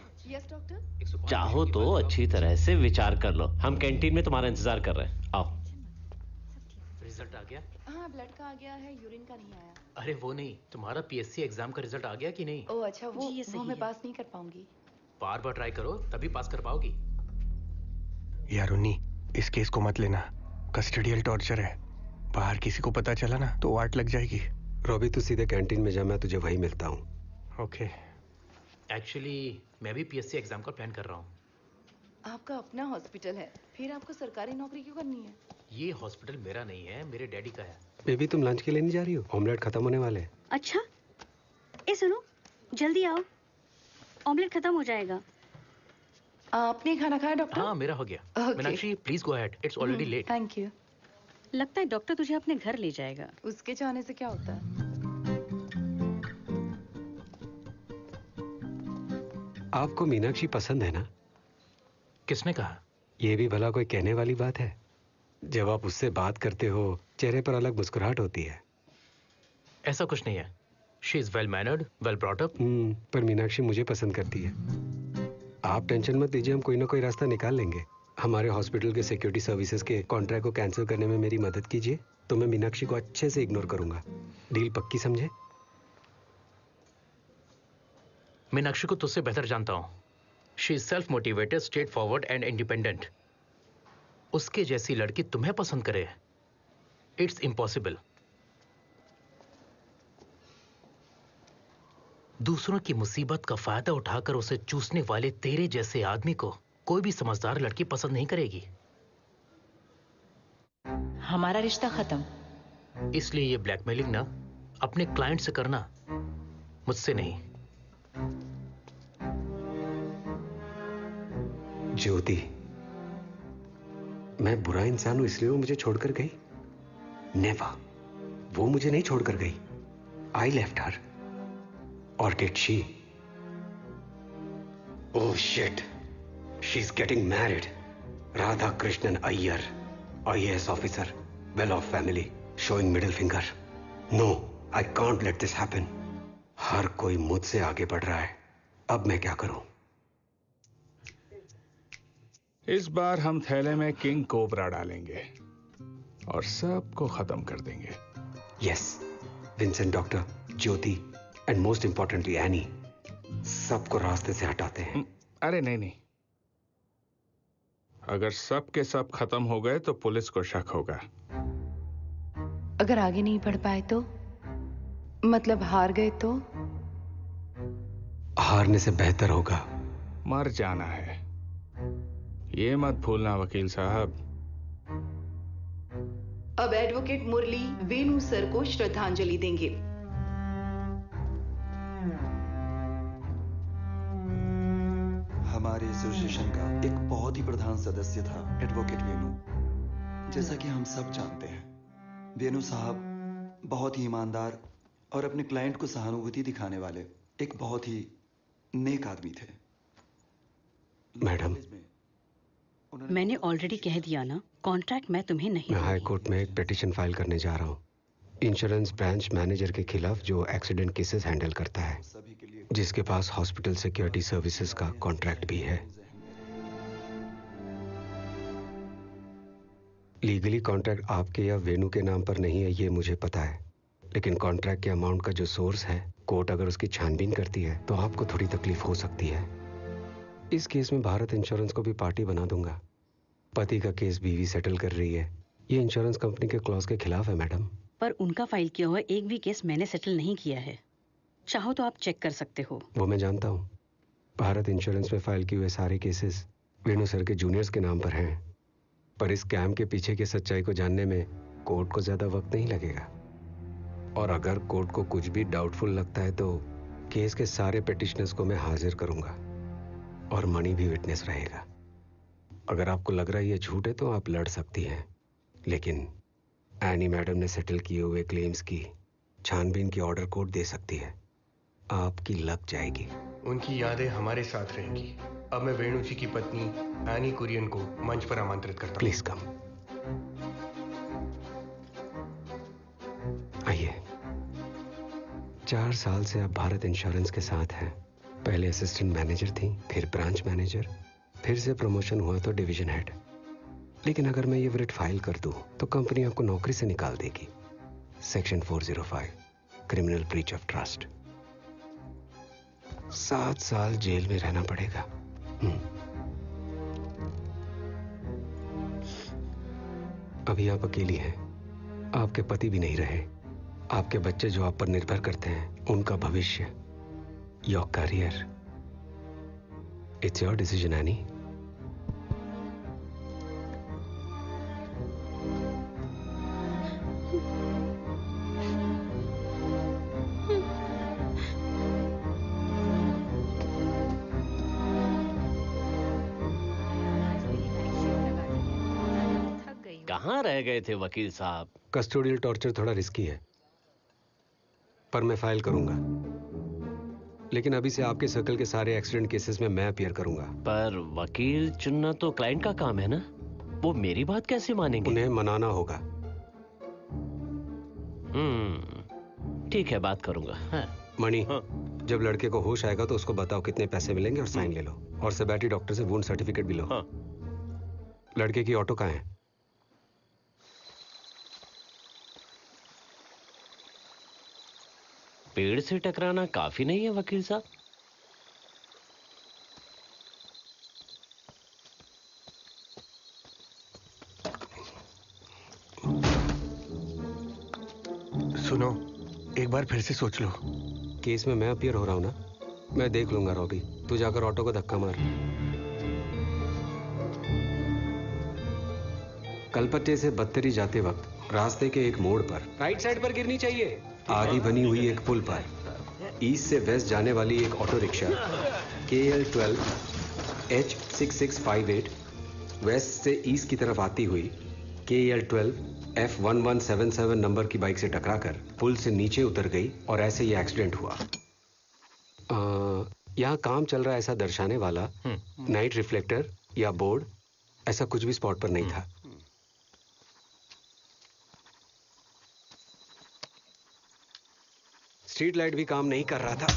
चाहो तो अच्छी तरह से विचार कर लो। हम कैंटीन में तुम्हारा इंतजार कर रहे हैं। आओ। रिजल्ट आ गया? हाँ, ब्लड का आ गया है, यूरिन का नहीं आया। अरे वो नहीं, तुम्हारा पीएससी एग्जाम का रिजल्ट आ गया कि नहीं? ओह अच्छा, वो मैं पास नहीं कर पाऊंगी। बार बार ट्राई करो तभी पास कर पाओगी। यार उन्नी, इस केस को मत लेना। कस्टडियल टॉर्चर है। बाहर किसी को पता चला ना तो वाट लग जाएगी। रॉबी तू सीधे कैंटीन में जा, मैं तुझे वहीं मिलता हूँ। ओके। एक्चुअली मैं भी पीएससी एग्जाम का प्लान कर रहा हूँ। आपका अपना हॉस्पिटल है, फिर आपको सरकारी नौकरी क्यों करनी है? ये हॉस्पिटल मेरा नहीं है, मेरे डैडी का है। बेबी तुम लंच के लिए नहीं जा रही हो? ऑमलेट खत्म होने वाले हैं। अच्छा, ए सुनो, जल्दी आओ, ऑमलेट खत्म हो जाएगा। आपने खाना खाया डॉक्टर? हाँ मेरा हो गया। Meenakshi please go ahead, it's already late. Thank you. लगता है डॉक्टर तुझे अपने घर ले जाएगा। उसके जाने से क्या होता है? आपको मीनाक्षी पसंद है ना? किसने कहा? ये भी भला कोई कहने वाली बात है? जब आप उससे बात करते हो चेहरे पर अलग मुस्कुराहट होती है। ऐसा कुछ नहीं है। She is well mannered, well brought up. पर मीनाक्षी मुझे पसंद करती है। आप टेंशन मत लीजिए, हम कोई ना कोई रास्ता निकाल लेंगे। हमारे हॉस्पिटल के सिक्योरिटी सर्विसेज के कॉन्ट्रैक्ट को कैंसिल करने में मेरी मदद कीजिए, तो मैं मीनाक्षी को अच्छे से इग्नोर करूंगा। डील पक्की समझे? मीनाक्षी को तुझसे बेहतर जानता हूं। She is self motivated, straight forward and independent. उसके जैसी लड़की तुम्हें पसंद करे, इट्स इम्पॉसिबल। दूसरों की मुसीबत का फायदा उठाकर उसे चूसने वाले तेरे जैसे आदमी को कोई भी समझदार लड़की पसंद नहीं करेगी। हमारा रिश्ता खत्म। इसलिए ये ब्लैकमेलिंग ना अपने क्लाइंट से करना, मुझसे नहीं। ज्योति, मैं बुरा इंसान हूं इसलिए वो मुझे छोड़कर गई? नेवर। वो मुझे नहीं छोड़कर गई। I left her. और did she? Oh shit, she is getting married. Radha Krishnan Iyer, IAS officer, well of family, showing middle finger. No, I can't let this happen. हर कोई मुझसे आगे बढ़ रहा है, अब मैं क्या करूं? इस बार हम थैले में किंग कोबरा डालेंगे और सबको खत्म कर देंगे। Yes, Vincent, doctor, Jyoti and most importantly any, सबको रास्ते से हटाते हैं। अरे नहीं नहीं, अगर सब के सब खत्म हो गए तो पुलिस को शक होगा। अगर आगे नहीं बढ़ पाए तो? मतलब हार गए तो? हारने से बेहतर होगा मर जाना है। ये मत भूलना वकील साहब। अब एडवोकेट मुरली वेणु सर को श्रद्धांजलि देंगे। हमारे एसोसिएशन का एक बहुत ही प्रधान सदस्य था एडवोकेट वेणु। जैसा कि हम सब जानते हैं, वेणु साहब बहुत ही ईमानदार और अपने क्लाइंट को सहानुभूति दिखाने वाले एक बहुत ही नेक आदमी थे। मैडम, मैंने ऑलरेडी कह दिया ना, कॉन्ट्रैक्ट मैं तुम्हें नहीं मैं हाई कोर्ट में एक पिटीशन फाइल करने जा रहा हूँ इंश्योरेंस ब्रांच मैनेजर के खिलाफ जो एक्सीडेंट केसेस हैंडल करता है, जिसके पास हॉस्पिटल सिक्योरिटी सर्विसेज का कॉन्ट्रैक्ट भी है। लीगली कॉन्ट्रैक्ट आपके या वेणु के नाम पर नहीं है, ये मुझे पता है, लेकिन कॉन्ट्रैक्ट के अमाउंट का जो सोर्स है, कोर्ट अगर उसकी छानबीन करती है तो आपको थोड़ी तकलीफ हो सकती है। इस केस में भारत इंश्योरेंस को भी पार्टी बना दूंगा। पति का केस बीवी सेटल कर रही है, ये इंश्योरेंस कंपनी के क्लॉज के खिलाफ है मैडम। पर उनका फाइल किया हुआ एक भी केस मैंने सेटल नहीं किया है, चाहो तो आप चेक कर सकते हो। वो मैं जानता हूँ। भारत इंश्योरेंस में फाइल किए हुए सारे केसेस वेणु सर के जूनियर्स के नाम पर हैं, पर इस स्कैम के पीछे की सच्चाई को जानने में कोर्ट को ज्यादा वक्त नहीं लगेगा। और अगर कोर्ट को कुछ भी डाउटफुल लगता है तो केस के सारे पिटिशनर्स को मैं हाजिर करूंगा और मणि भी विटनेस रहेगा। अगर आपको लग रहा है ये झूठ है तो आप लड़ सकती हैं, लेकिन एनी मैडम ने सेटल किए हुए क्लेम्स की छानबीन की ऑर्डर कोर्ट दे सकती है। आपकी लग जाएगी। उनकी यादें हमारे साथ रहेंगी। अब मैं वेणु जी की पत्नी एनी कुरियन को मंच पर आमंत्रित करता हूं। Please come. आइए। 4 साल से आप भारत इंश्योरेंस के साथ हैं। पहले असिस्टेंट मैनेजर थी, फिर ब्रांच मैनेजर, फिर से प्रमोशन हुआ तो डिवीजन हेड। लेकिन अगर मैं ये वृत फाइल कर दूं तो कंपनी आपको नौकरी से निकाल देगी। Section 405 criminal breach of trust. 7 साल जेल में रहना पड़ेगा। अभी आप अकेली हैं, आपके पति भी नहीं रहे, आपके बच्चे जो आप पर निर्भर करते हैं, उनका भविष्य, your career. It's your decision any. कहाँ रह गए थे वकील साहब? कस्टोडियल टॉर्चर थोड़ा रिस्की है, पर मैं फाइल करूंगा। लेकिन अभी से आपके सर्कल के सारे एक्सीडेंट केसेस में मैं अपीयर करूंगा। पर वकील चुनना तो क्लाइंट का काम है ना, वो मेरी बात कैसे मानेंगे? उन्हें मनाना होगा। ठीक है, बात करूंगा। हाँ। मणि, जब लड़के को होश आएगा तो उसको बताओ कितने पैसे मिलेंगे और साइन ले लो। और सेबेटी डॉक्टर से वुंड सर्टिफिकेट भी लो। लड़के की ऑटो कहाँ है? पेड़ से टकराना काफी नहीं है वकील साहब? सुनो, एक बार फिर से सोच लो। केस में मैं अपीयर हो रहा हूं ना, मैं देख लूंगा। रॉबी, तू जाकर ऑटो को धक्का मार। कलपत्ते से बत्तरी जाते वक्त रास्ते के एक मोड़ पर राइट साइड पर गिरनी चाहिए। आगे बनी हुई एक पुल पर ईस्ट से वेस्ट जाने वाली एक auto rickshaw KL12 H6658 west से ईस्ट की तरफ आती हुई KL12 F1177 नंबर की बाइक से टकराकर पुल से नीचे उतर गई और ऐसे ये एक्सीडेंट हुआ। यहाँ काम चल रहा है ऐसा दर्शाने वाला नाइट रिफ्लेक्टर या बोर्ड ऐसा कुछ भी स्पॉट पर नहीं था। स्ट्रीट लाइट भी काम नहीं कर रहा था।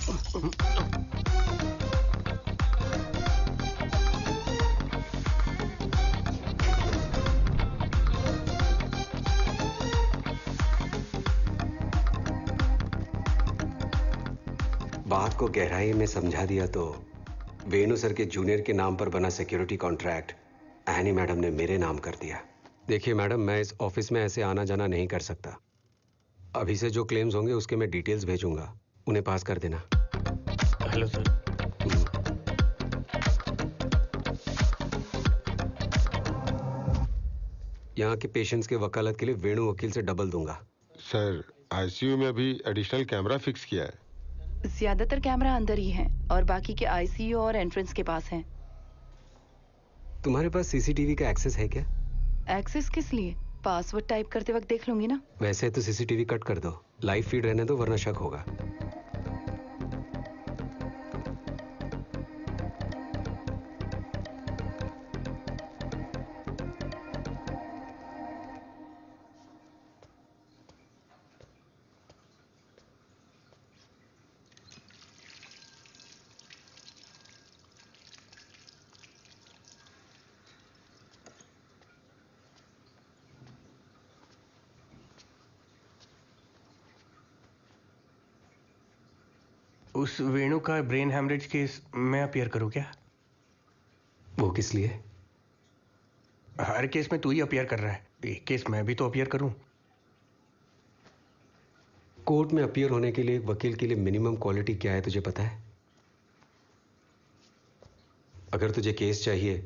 बात को गहराई में समझा दिया तो वेणु सर के जूनियर के नाम पर बना सिक्योरिटी कॉन्ट्रैक्ट एनी मैडम ने मेरे नाम कर दिया। देखिए मैडम, मैं इस ऑफिस में ऐसे आना जाना नहीं कर सकता। अभी से जो क्लेम्स होंगे उसके मैं डिटेल्स भेजूंगा, उन्हें पास कर देना। Hello sir. यहाँ के पेशेंट्स के वकालत के लिए वेणु वकील से डबल दूंगा। सर, आईसीयू में अभी एडिशनल कैमरा फिक्स किया है। ज्यादातर कैमरा अंदर ही हैं और बाकी के आईसीयू और एंट्रेंस के पास हैं। तुम्हारे पास सीसीटीवी का एक्सेस है क्या? एक्सेस किस लिए? पासवर्ड टाइप करते वक्त देख लूंगी ना। वैसे तो सीसीटीवी कट कर दो, लाइव फीड रहने दो वरना शक होगा। उस वेणु का ब्रेन हैमरेज केस मैं अपीयर करूं क्या? वो किस लिए? हर केस में तू ही अपीयर कर रहा है, एक केस मैं भी तो अपीयर करूं। कोर्ट में अपीयर होने के लिए एक वकील के लिए मिनिमम क्वालिटी क्या है तुझे पता है? अगर तुझे केस चाहिए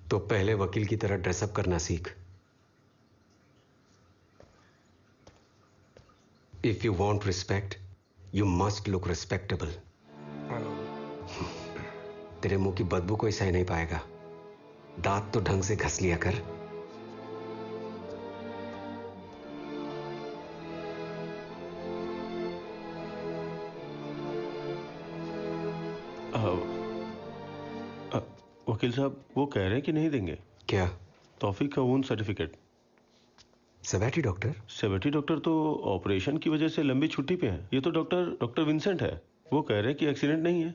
तो पहले वकील की तरह ड्रेसअप करना सीख। If you want respect you must look respectable. तेरे मुंह की बदबू कोई सह नहीं पाएगा। दांत तो ढंग से घस लिया कर। वकील साहब वो कह रहे हैं कि नहीं देंगे। क्या? तौफीक का वूंड सर्टिफिकेट। सेवेटी डॉक्टर? सेवेटी डॉक्टर तो ऑपरेशन की वजह से लंबी छुट्टी पे है। ये तो डॉक्टर विंसेंट है। वो कह रहे हैं कि एक्सीडेंट नहीं है।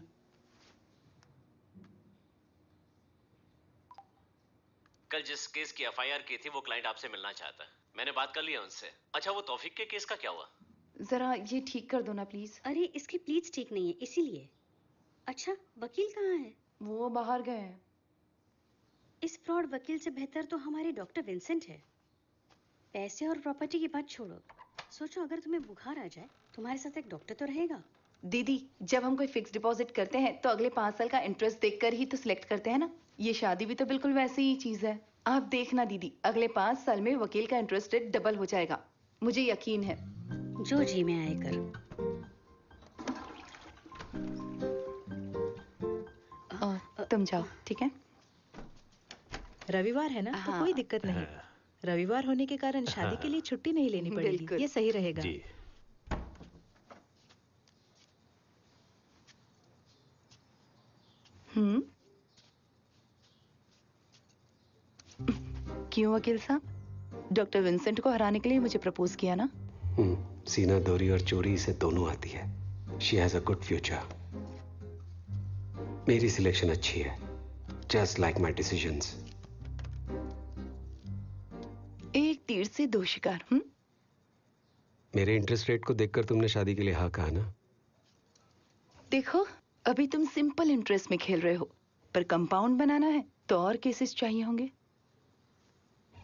कल जिस केस की एफआईआर की थी वो क्लाइंट आपसे मिलना चाहता है। मैंने बात कर लिया उनसे। अच्छा वो तौफीक के केस का क्या हुआ? जरा ये ठीक कर दो ना प्लीज। अरे इसकी प्लीज ठीक नहीं है इसीलिए। अच्छा वकील कहाँ है? वो बाहर गए हैं। इस फ्रॉड वकील से बेहतर तो हमारे डॉक्टर विंसेंट है। पैसे और प्रॉपर्टी की बात छोड़ो, सोचो अगर तुम्हें बुखार आ जाए तुम्हारे साथ एक डॉक्टर तो रहेगा। दीदी जब हम कोई फिक्स डिपॉजिट करते हैं तो अगले 5 साल का इंटरेस्ट देखकर ही तो सिलेक्ट करते हैं ना। ये शादी भी तो बिल्कुल वैसी ही चीज है। आप देखना दीदी, अगले 5 साल में वकील का इंटरेस्ट रेट डबल हो जाएगा, मुझे यकीन है। जो जी में आए कर। तुम जाओ ठीक है। रविवार है ना तो कोई दिक्कत नहीं। रविवार होने के कारण शादी के लिए छुट्टी नहीं लेनी पड़ेगी। ये सही रहेगा। जी। क्यों वकील साहब, डॉक्टर विंसेंट को हराने के लिए मुझे प्रपोज किया ना? सीना दोरी और चोरी से दोनों आती है। She has a good future. मेरी सिलेक्शन अच्छी है, जस्ट लाइक माई डिसीजंस। एक तीर से 2 शिकार। मेरे इंटरेस्ट रेट को देखकर तुमने शादी के लिए हाँ कहा ना? देखो अभी तुम सिंपल इंटरेस्ट में खेल रहे हो, पर कंपाउंड बनाना है तो और केसेस चाहिए होंगे।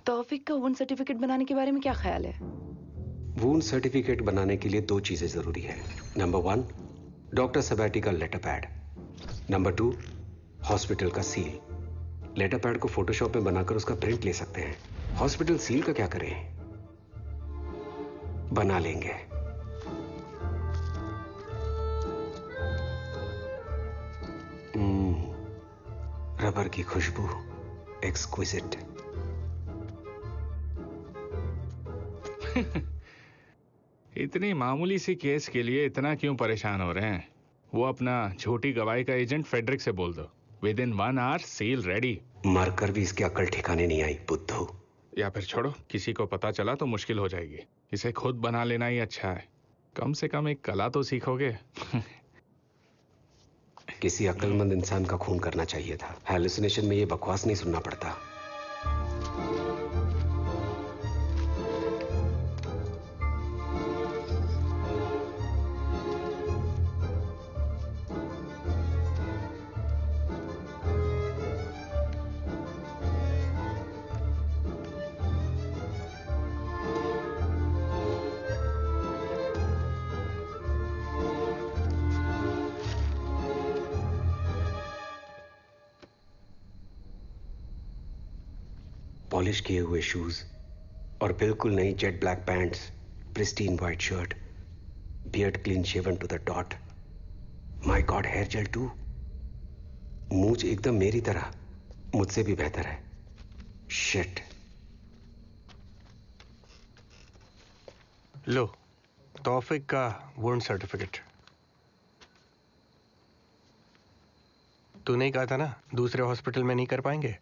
तौफीक का वुंड सर्टिफिकेट बनाने के बारे में क्या ख्याल है? वुंड सर्टिफिकेट बनाने के लिए 2 चीजें जरूरी है। नंबर 1 डॉक्टर सेवेटी का लेटर पैड। नंबर 2 हॉस्पिटल का सील। लेटर पैड को फोटोशॉप में बनाकर उसका प्रिंट ले सकते हैं। हॉस्पिटल सील का क्या करें? बना लेंगे। रबर की खुशबू, एक्सक्विजिट। इतनी मामूली सी केस के लिए इतना क्यों परेशान हो रहे हैं? वो अपना छोटी गवाही का एजेंट फेडरिक से बोल दो, within 1 hour seal ready. मरकर भी इसकी अकल ठिकाने नहीं आई बुद्धू। या फिर छोड़ो, किसी को पता चला तो मुश्किल हो जाएगी। इसे खुद बना लेना ही अच्छा है। कम से कम एक कला तो सीखोगे। किसी अक्लमंद इंसान का खून करना चाहिए था। हैलुसिनेशन में ये बकवास नहीं सुनना पड़ता। पॉलिश किए हुए शूज और बिल्कुल नई jet black pants, pristine white shirt, beard clean shaven to the dot. My god, hair gel too. मूंछ एकदम मेरी तरह, मुझसे भी बेहतर है। शिट। लो तौफीक का वुंड सर्टिफिकेट। तूने कहा था ना दूसरे हॉस्पिटल में नहीं कर पाएंगे।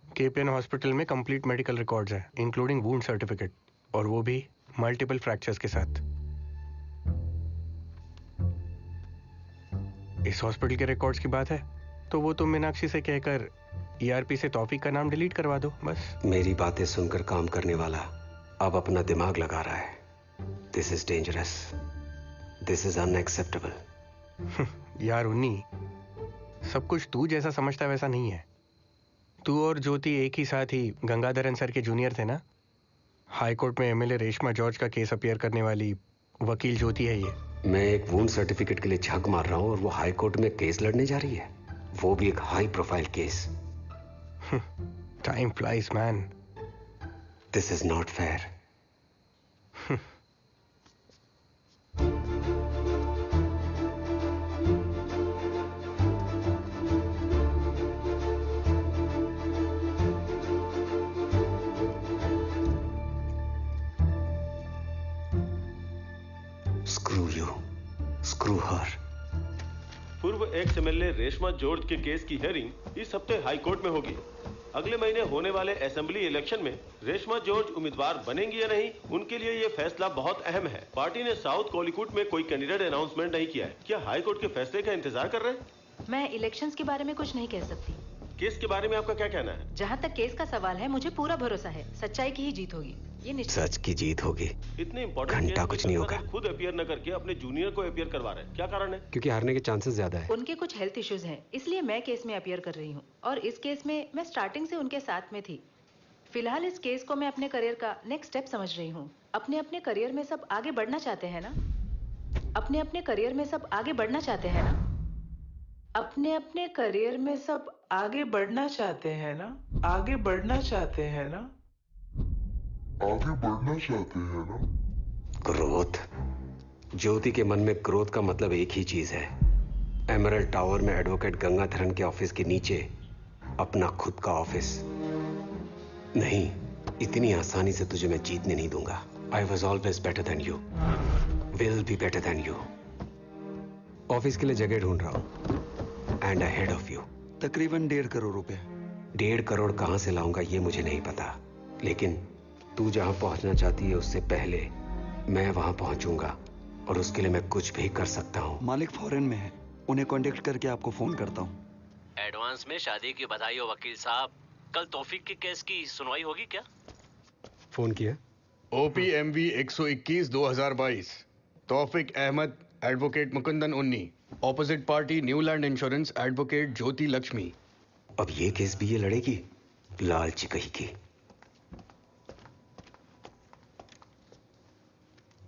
केपीएन हॉस्पिटल में कंप्लीट मेडिकल रिकॉर्ड्स हैं, इंक्लूडिंग वुंड सर्टिफिकेट, और वो भी मल्टीपल फ्रैक्चर्स के साथ। इस हॉस्पिटल के रिकॉर्ड्स की बात है तो वो तुम मीनाक्षी से कहकर ईआरपी से तौफीक का नाम डिलीट करवा दो बस। मेरी बातें सुनकर काम करने वाला अब अपना दिमाग लगा रहा है। This is dangerous, this is unacceptable. यार उन्नी, सब कुछ तू जैसा समझता वैसा नहीं है। तू और ज्योति एक ही साथ ही गंगाधरन सर के जूनियर थे ना? हाई कोर्ट में एमएलए रेशमा जॉर्ज का केस अपीयर करने वाली वकील ज्योति है ये। मैं एक वूंड सर्टिफिकेट के लिए झक मार रहा हूँ और वो हाई कोर्ट में केस लड़ने जा रही है, वो भी एक high profile case. Time flies man. This is not fair. Screw you. Screw her. पूर्व एक्स एमएलए रेशमा जॉर्ज के केस की हियरिंग इस हफ्ते हाई कोर्ट में होगी। अगले महीने होने वाले असेंबली इलेक्शन में रेशमा जॉर्ज उम्मीदवार बनेंगी या नहीं, उनके लिए ये फैसला बहुत अहम है। पार्टी ने साउथ कोलिकूट में कोई कैंडिडेट अनाउंसमेंट नहीं किया है। क्या हाई कोर्ट के फैसले का इंतजार कर रहे हैं? मैं इलेक्शंस के बारे में कुछ नहीं कह सकती। केस के बारे में आपका क्या कहना है? जहाँ तक केस का सवाल है, मुझे पूरा भरोसा है सच्चाई की ही जीत होगी। ये निश्चित। सच की जीत होगी। इतने इंपॉर्टेंट घंटा कुछ नहीं होगा। खुद अपीयर न करके अपने जूनियर को अपीयर करवा रहे हैं, क्या कारण है? क्योंकि हारने के चांसेस ज्यादा है। उनके कुछ हेल्थ इश्यूज हैं, इसलिए मैं केस में अपीयर कर रही हूँ और इस केस में मैं स्टार्टिंग से उनके साथ में थी। फिलहाल इस केस को मैं अपने करियर का नेक्स्ट स्टेप समझ रही हूँ। अपने अपने करियर में सब आगे बढ़ना चाहते हैं ना? अपने अपने करियर में सब आगे बढ़ना चाहते हैं ना? अपने अपने करियर में सब आगे बढ़ना चाहते हैं ना? आगे बढ़ना चाहते हैं ना? आगे बढ़ना चाहते हैं ना? ग्रोथ। ज्योति के मन में ग्रोथ का मतलब एक ही चीज है, एमरल्ड टावर में एडवोकेट गंगाधरन के ऑफिस के नीचे अपना खुद का ऑफिस। नहीं, इतनी आसानी से तुझे मैं जीतने नहीं दूंगा। I was always better than you, will be better than you. Office के लिए जगह ढूंढ रहा हूं एंड अहेड ऑफ यू। तकरीबन 1.5 करोड़ रुपए। 1.5 करोड़ कहां से लाऊंगा ये मुझे नहीं पता, लेकिन तू जहां पहुंचना चाहती है उससे पहले मैं वहां पहुंचूंगा और उसके लिए मैं कुछ भी कर सकता हूं। मालिक फॉरेन में है, उन्हें कांटेक्ट करके आपको फोन करता हूं। एडवांस में शादी की बधाई हो वकील साहब। कल तौफीक के केस की सुनवाई होगी क्या? फोन किया? OPMV 121/2022 Taufiq Ahmed advocate Mukundan Unni, opposite party Newland insurance advocate Jyoti Lakshmi. अब ये केस भी ये लड़ेगी, लालची कही की।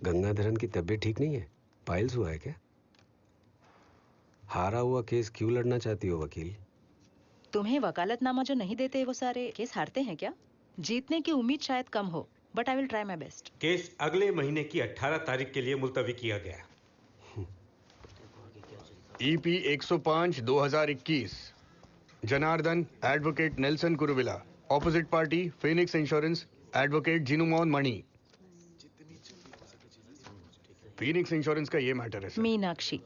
गंगाधरन की तबीयत ठीक नहीं है, पाइल्स हुआ है क्या? हारा हुआ केस क्यों लड़ना चाहती हो वकील? तुम्हें वकालतनामा जो नहीं देते वो सारे केस हारते हैं क्या? जीतने की उम्मीद शायद कम हो, but I will try my best. Case अगले महीने की 18 तारीख के लिए मुलतवी किया गया। EP 105/2021 Janardhan advocate Nelson Kuruvila, opposite party Phoenix insurance advocate Jinumohan Mani. Phoenix insurance का ये मैटर है सर। मीनाक्षी,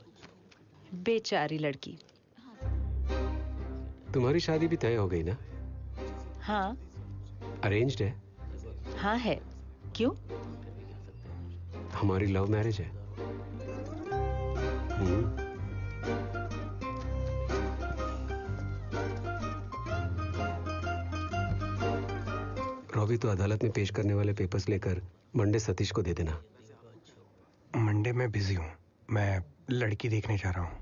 बेचारी लड़की। तुम्हारी शादी भी तय हो गई ना? हाँ। अरेंज्ड है? हाँ है। क्यों? हमारी लव मैरिज है। रॉबी तो अदालत में पेश करने वाले पेपर्स लेकर मंडे सतीश को दे देना। मंडे में बिजी हूँ, मैं लड़की देखने जा रहा हूँ।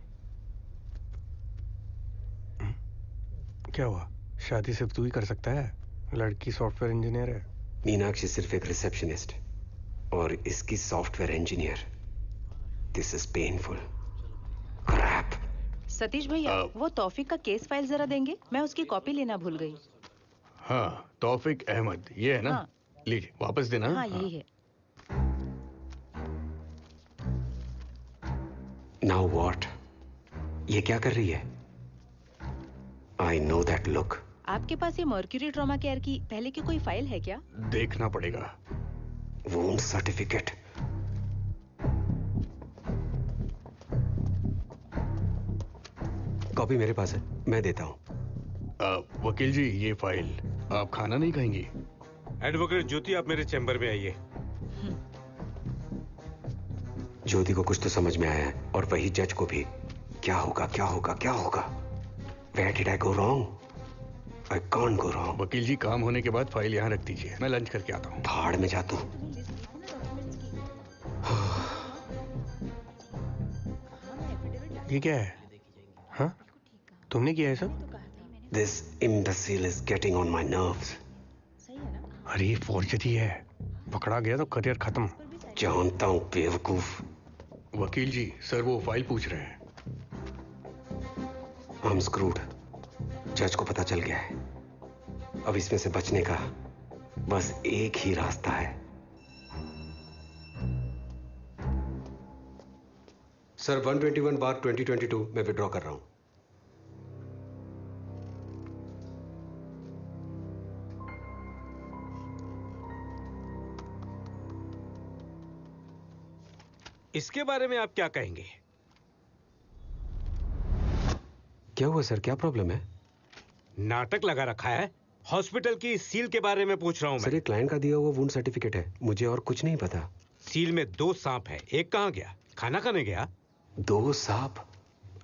क्या हुआ? शादी सिर्फ तू ही कर सकता है, लड़की सॉफ्टवेयर इंजीनियर है। मीनाक्षी सिर्फ एक रिसेप्शनिस्ट और इसकी software engineer. This is painful. Crap. Satish भैया, वो तौफीक का केस फाइल जरा देंगे? मैं उसकी कॉपी लेना भूल गई। हाँ, तौफीक अहमद, ये है ना? हाँ। लीजिए, वापस देना। हाँ, यही है। Now what? ये क्या कर रही है? I know that look. आपके पास ये मर्क्यूरी ट्रॉमा केयर की पहले की कोई फाइल है क्या? देखना पड़ेगा। Wound certificate. कॉपी मेरे पास है, मैं देता हूँ। वकील जी, ये फाइल। आप खाना नहीं खाएंगी? एडवोकेट ज्योति, आप मेरे चैम्बर में आइए। ज्योति को कुछ तो समझ में आया है और वही जज को भी। क्या होगा, क्या होगा, क्या होगा? Where did I go wrong? I can't go wrong. वकील जी, काम होने के बाद फाइल यहाँ रख दीजिए, मैं लंच करके आता हूँ। भाड़ में जा तू। ये क्या है? हाँ, तुमने किया है सब? This imbecile is getting on my nerves. अरे फोर्जरी है, पकड़ा गया तो करियर खत्म। जानता हूँ बेवकूफ। वकील जी, सर वो फाइल पूछ रहे हैं। I'm screwed. जज को पता चल गया है। अब इसमें से बचने का बस एक ही रास्ता है। सर 121/2022 मैं विड्रॉ कर रहा हूं। इसके बारे में आप क्या कहेंगे? क्या हुआ सर, क्या प्रॉब्लम है? नाटक लगा रखा है। हॉस्पिटल की सील के बारे में पूछ रहा हूं सर, ये क्लाइंट का दिया हुआ वुंड सर्टिफिकेट है, मुझे और कुछ नहीं पता। सील में 2 सांप है, एक कहां गया? खाना खाने गया? 2 सांप?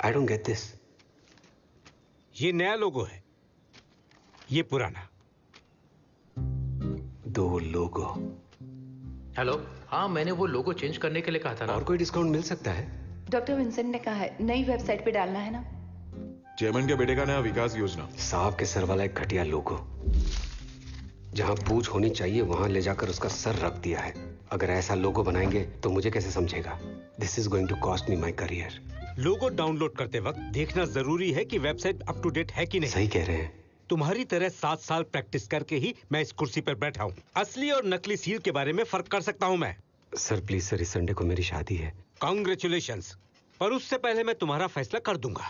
I don't get this. ये नया लोगो है, ये पुराना। 2 लोगो। हेलो, हाँ मैंने वो लोगो चेंज करने के लिए कहा था ना। और कोई डिस्काउंट मिल सकता है? डॉक्टर विंसेंट ने कहा है नई वेबसाइट पे डालना है ना। चेयरमैन के बेटे का नया विकास योजना। सांप के सर वाला एक घटिया लोगो, जहां पूंछ होनी चाहिए वहां ले जाकर उसका सर रख दिया है। अगर ऐसा लोगो बनाएंगे तो मुझे कैसे समझेगा? This is going to cost me my career. Logo download करते वक्त देखना जरूरी है कि वेबसाइट अप टू डेट है कि नहीं। सही कह रहे हैं। तुम्हारी तरह 7 साल प्रैक्टिस करके ही मैं इस कुर्सी पर बैठा हूँ। असली और नकली सील के बारे में फर्क कर सकता हूँ मैं। सर प्लीज सर, इस संडे को मेरी शादी है। कांग्रेचुलेशंस, पर उससे पहले मैं तुम्हारा फैसला कर दूंगा।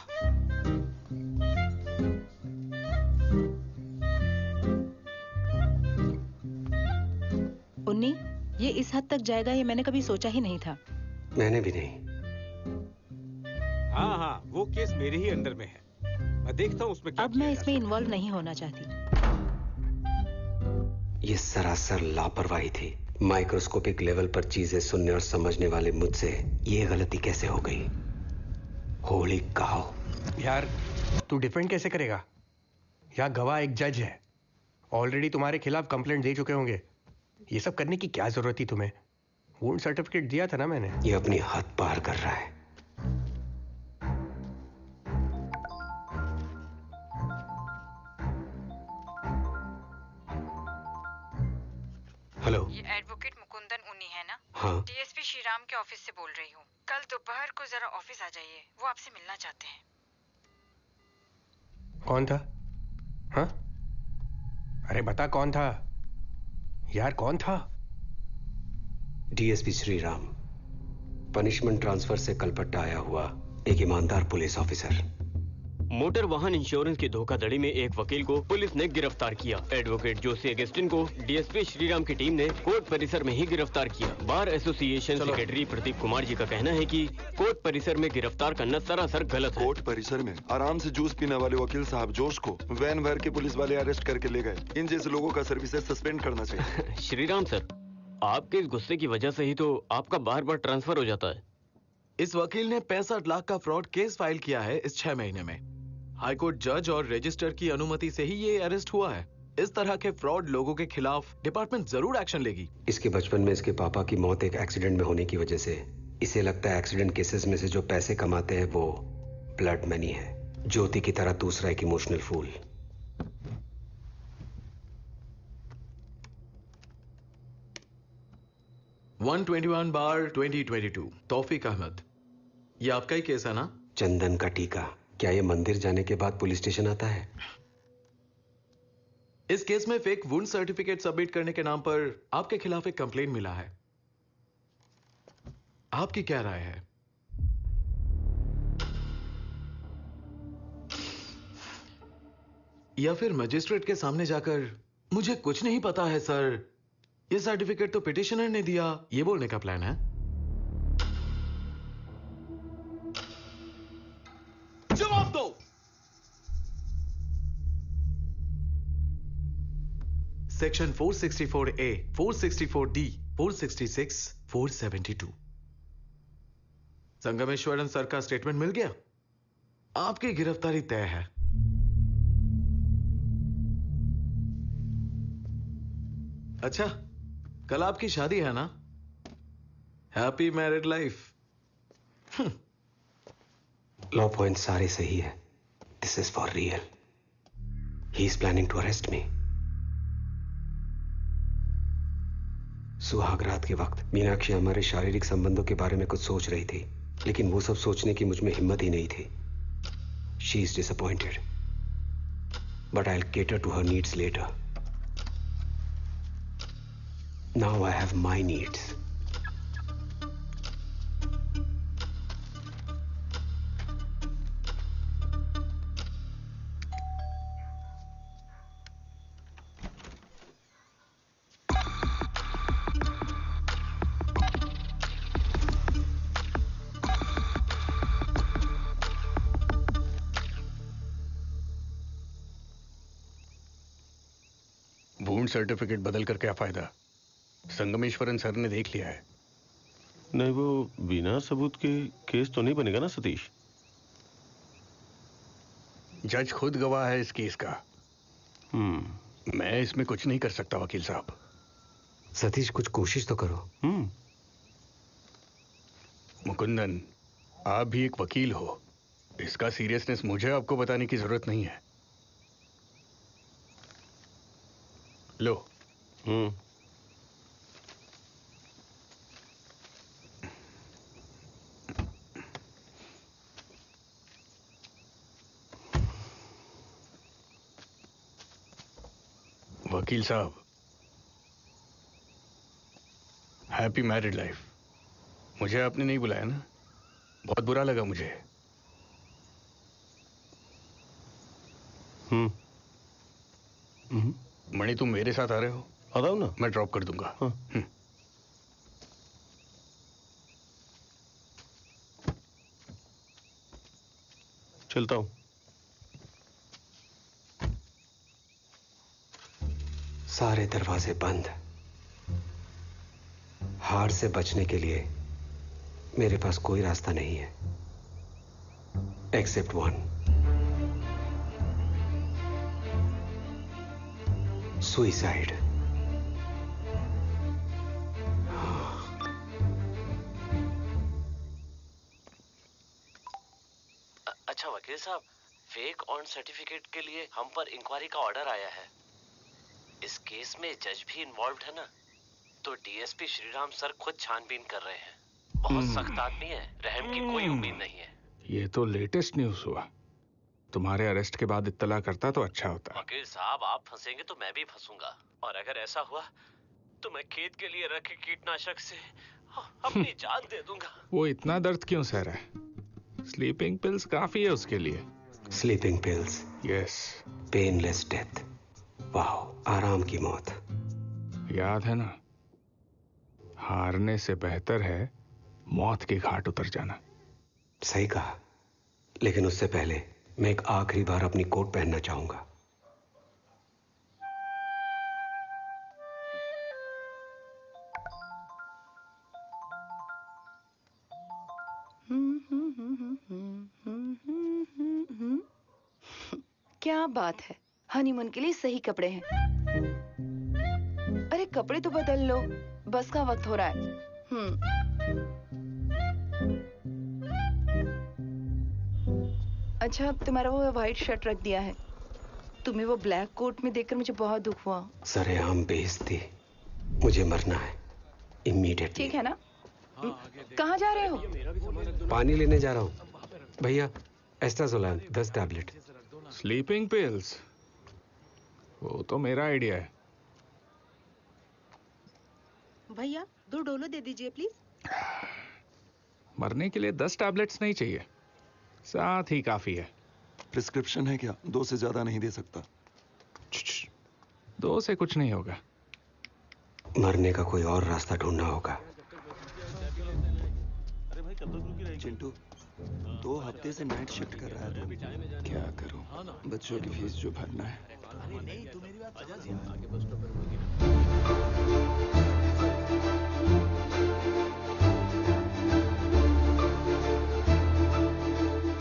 उन्नी, ये इस हद तक जाएगा ये मैंने कभी सोचा ही नहीं था। मैंने भी नहीं। हाँ, वो केस मेरे ही अंडर में है। मैं देखता हूँ उसमें क्या। अब मैं इसमें इन्वॉल्व नहीं होना चाहती। ये सरासर लापरवाही थी। माइक्रोस्कोपिक लेवल पर चीजें सुनने और समझने वाले मुझसे ये गलती कैसे हो गई? होली काओ। यार तू डिफेंड कैसे करेगा? यहाँ गवाह एक जज है, ऑलरेडी तुम्हारे खिलाफ कंप्लेंट दे चुके होंगे। ये सब करने की क्या जरूरत थी तुम्हें? वुंड सर्टिफिकेट दिया था ना मैंने। ये अपनी हद पार कर रहा है। हेलो, ये एडवोकेट मुकुंदन उन्नी है ना? हाँ। डीएसपी श्रीराम के ऑफिस से बोल रही हूँ। कल दोपहर को जरा ऑफिस आ जाइए, वो आपसे मिलना चाहते हैं। कौन था? हाँ? अरे बता कौन था यार, कौन था? डीएसपी श्रीराम, पनिशमेंट ट्रांसफर से कलपट्टा आया हुआ एक ईमानदार पुलिस ऑफिसर। मोटर वाहन इंश्योरेंस की धोखाधड़ी में एक वकील को पुलिस ने गिरफ्तार किया। एडवोकेट जोशी अगस्टिन को डीएसपी श्रीराम की टीम ने कोर्ट परिसर में ही गिरफ्तार किया। Bar association secretary Pradeep Kumar ji का कहना है कि कोर्ट परिसर में गिरफ्तार करना सरासर गलत है। कोर्ट परिसर में आराम से जूस पीने वाले वकील साहब जोश को वैन वैर के पुलिस वाले अरेस्ट करके ले गए। इन जैसे लोगों का सर्विसेज सस्पेंड करना चाहिए। श्रीराम सर, आपके इस गुस्से की वजह से ही तो आपका बार बार ट्रांसफर हो जाता है। इस वकील ने 65 लाख का फ्रॉड केस फाइल किया है इस 6 महीने में। हाईकोर्ट जज और रजिस्टर की अनुमति से ही ये अरेस्ट हुआ है। इस तरह के फ्रॉड लोगों के खिलाफ डिपार्टमेंट जरूर एक्शन लेगी। इसके बचपन में इसके पापा की मौत एक एक्सीडेंट में होने की वजह से इसे लगता है एक्सीडेंट केसेस में से जो पैसे कमाते हैं वो ब्लड मनी है। ज्योति की तरह दूसरा एक इमोशनल फूल। (121/2022) तौफीक अहमद, ये आपका ही केस है ना? चंदन का टीका। क्या ये मंदिर जाने के बाद पुलिस स्टेशन आता है? इस केस में फेक वुंड सर्टिफिकेट सबमिट करने के नाम पर आपके खिलाफ एक कंप्लेंट मिला है। आपकी क्या राय है? या फिर मजिस्ट्रेट के सामने जाकर मुझे कुछ नहीं पता है सर, ये सर्टिफिकेट तो पिटिशनर ने दिया, ये बोलने का प्लान है? जवाब दो। Section 464A, 464D, 466, 472। संगमेश्वरन सर का स्टेटमेंट मिल गया? आपकी गिरफ्तारी तय है। अच्छा, कल आपकी शादी है ना? Happy married life. Law point सारे सही है. This is for real. He is planning to arrest me. सुहागरात के वक्त मीनाक्षी हमारे शारीरिक संबंधों के बारे में कुछ सोच रही थी, लेकिन वो सब सोचने की मुझ में हिम्मत ही नहीं थी. She is disappointed, but I will cater to her needs later. Now I have my needs. Wound certificate बदल कर क्या फायदा? संगमेश्वरन सर ने देख लिया है. नहीं, वो बिना सबूत के केस तो नहीं बनेगा ना सतीश. जज खुद गवाह है इस केस का. मैं इसमें कुछ नहीं कर सकता वकील साहब. सतीश, कुछ कोशिश तो करो. मुकुंदन, आप भी एक वकील हो. इसका सीरियसनेस मुझे आपको बताने की जरूरत नहीं है. लो. वकील साहब, हैप्पी मैरिड लाइफ. मुझे आपने नहीं बुलाया ना? बहुत बुरा लगा मुझे. मणि, तुम मेरे साथ आ रहे हो? आ रहा हूं ना. मैं ड्रॉप कर दूंगा. चलता हूं. सारे दरवाजे बंद. हार से बचने के लिए मेरे पास कोई रास्ता नहीं है, एक्सेप्ट वन. सुइसाइड. अच्छा वकील साहब, फेक ऑन सर्टिफिकेट के लिए हम पर इंक्वायरी का ऑर्डर आया है. इस केस में जज भी इन्वॉल्व है ना, तो डीएसपी श्रीराम सर खुद छानबीन कर रहे हैं. बहुत सख्त आदमी है, रहम की कोई उम्मीद नहीं है. ये तो लेटेस्ट न्यूज हुआ. तुम्हारे अरेस्ट के बाद इत्तला करता तो अच्छा होता. वकील साहब, आप फंसेंगे तो मैं भी फंसूंगा, और अगर ऐसा हुआ तो मैं खेत के लिए रखे कीटनाशक से अपनी जान दे दूंगा. वो इतना दर्द क्यों सह रहा है? स्लीपिंग पिल्स काफी है उसके लिए. Sleeping pills? Yes. Painless death. वाह, आराम की मौत. याद है ना, हारने से बेहतर है मौत के घाट उतर जाना. सही कहा, लेकिन उससे पहले मैं एक आखिरी बार अपनी कोट पहनना चाहूंगा. क्या बात है, हनीमून के लिए सही कपड़े हैं. अरे कपड़े तो बदल लो, बस का वक्त हो रहा है. अच्छा, तुम्हारा वो व्हाइट शर्ट रख दिया है. तुम्हें वो ब्लैक कोट में देखकर मुझे बहुत दुख हुआ. सरेआम बेइज्जती. मुझे मरना है इमीडिएटली. ठीक है ना? कहाँ जा रहे हो? पानी लेने जा रहा हूँ. भैया, एस्ट्राजोलाम 10 टैबलेट. Sleeping pills? वो तो मेरा आइडिया है. भैया 2 डोलो दे दीजिए प्लीज. मरने के लिए 10 टैबलेट्स नहीं चाहिए, साथ ही काफी है. प्रिस्क्रिप्शन है क्या? 2 से ज्यादा नहीं दे सकता. 2 से कुछ नहीं होगा. मरने का कोई और रास्ता ढूंढना होगा. चिंटू 2 हफ्ते से नाइट शिफ्ट कर रहा है. क्या करूं? बच्चों की फीस जो भरना है.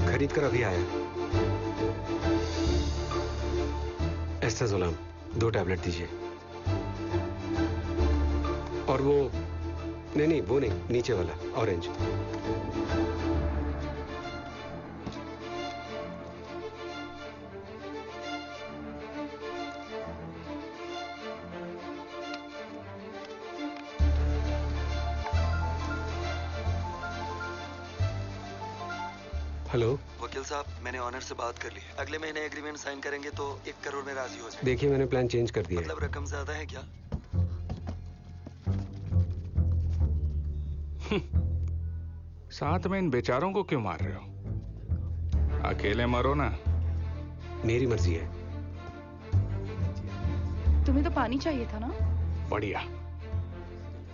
खरीद कर अभी आया. एस्ट्राजोलाम 2 टैबलेट दीजिए. और वो नहीं, वो नहीं, नीचे वाला ऑरेंज. हेलो वकील साहब, मैंने ऑनर से बात कर ली। अगले महीने एग्रीमेंट साइन करेंगे तो 1 करोड़ में राजी हो जाए। देखिए, मैंने प्लान चेंज कर दिया है। मतलब रकम ज्यादा है क्या? साथ में इन बेचारों को क्यों मार रहे हो? अकेले मरो ना। मेरी मर्जी है। तुम्हें तो पानी चाहिए था ना? बढ़िया।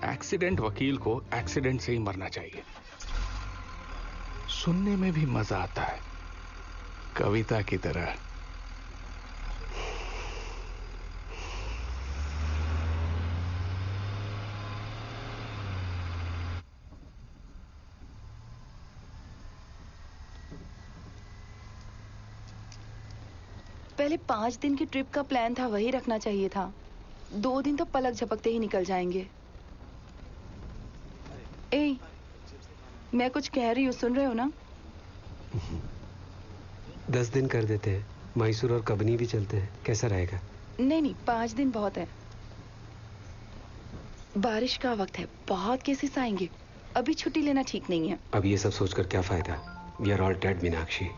एक्सीडेंट वकील को एक्सीडेंट से ही मरना चाहिए। सुनने में भी मजा आता है, कविता की तरह। पहले 5 दिन की ट्रिप का प्लान था, वही रखना चाहिए था। 2 दिन तो पलक झपकते ही निकल जाएंगे। ए, मैं कुछ कह रही हूँ, सुन रहे हो ना? 10 दिन कर देते हैं। मैसूर और कबनी भी चलते हैं, कैसा रहेगा? नहीं, 5 दिन बहुत है। बारिश का वक्त है, बहुत केसेस आएंगे। अभी छुट्टी लेना ठीक नहीं है। अब ये सब सोचकर क्या फायदा? We are all dead, Meenakshi.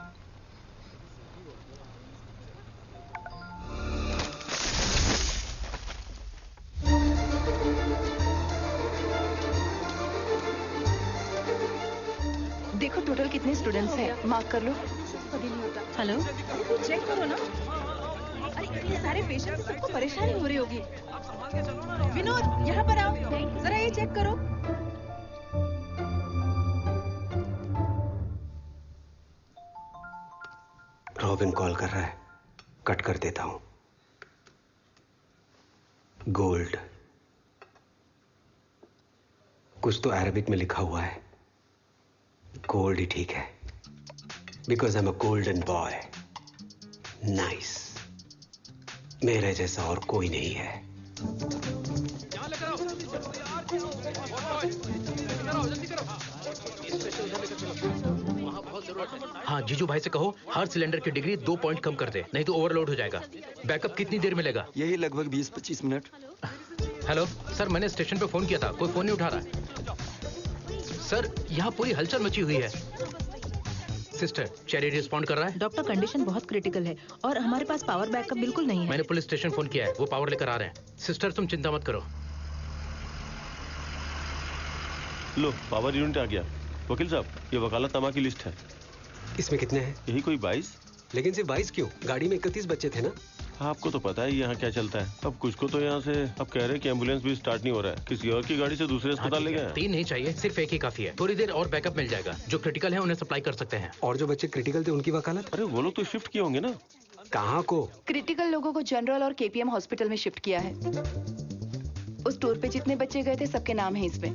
देखो टोटल कितने स्टूडेंट्स हैं, मार्क कर लो। हेलो, चेक करो ना। अरे ये सारे पेशेंट से सबको परेशानी हो रही होगी। विनोद, यहाँ पर आओ, जरा ये चेक करो। रॉबिन कॉल कर रहा है, कट कर देता हूं। गोल्ड, कुछ तो अरबिक में लिखा हुआ है। गोल्ड ही ठीक है, because I am a golden boy. Nice, मेरे जैसा और कोई नहीं है। हाँ, जीजू भाई से कहो हर सिलेंडर की डिग्री 2 पॉइंट कम कर दे, नहीं तो ओवरलोड हो जाएगा। बैकअप कितनी देर में लेगा? यही लगभग 20-25 मिनट। हेलो सर, मैंने स्टेशन पे फोन किया था, कोई फोन नहीं उठा रहा है। सर, यहाँ पूरी हलचल मची हुई है। सिस्टर, चेरी रिस्पॉन्ड कर रहा है? डॉक्टर, कंडीशन बहुत क्रिटिकल है और हमारे पास पावर बैकअप बिल्कुल नहीं है। मैंने पुलिस स्टेशन फोन किया है, वो पावर लेकर आ रहे हैं। सिस्टर, तुम चिंता मत करो। लो, पावर यूनिट आ गया। वकील साहब, ये वकालतनामा की लिस्ट है। इसमें कितने हैं? यही कोई 22। लेकिन सिर्फ 22 क्यों? गाड़ी में 31 बच्चे थे ना। आपको तो पता है यहाँ क्या चलता है। अब कुछ को तो यहाँ से अब कह रहे हैं कि एम्बुलेंस भी स्टार्ट नहीं हो रहा है, किसी और की गाड़ी से दूसरे अस्पताल ले गए। 3 नहीं चाहिए, सिर्फ 1 ही काफी है। थोड़ी देर और बैकअप मिल जाएगा। जो क्रिटिकल है उन्हें सप्लाई कर सकते हैं। और जो बच्चे क्रिटिकल थे उनकी वकालत? अरे वो लोग तो शिफ्ट किए होंगे ना। कहाँ को? क्रिटिकल लोगों को जनरल और केपीएम हॉस्पिटल में शिफ्ट किया है। उस टूर पे जितने बच्चे गए थे सबके नाम है इसमें।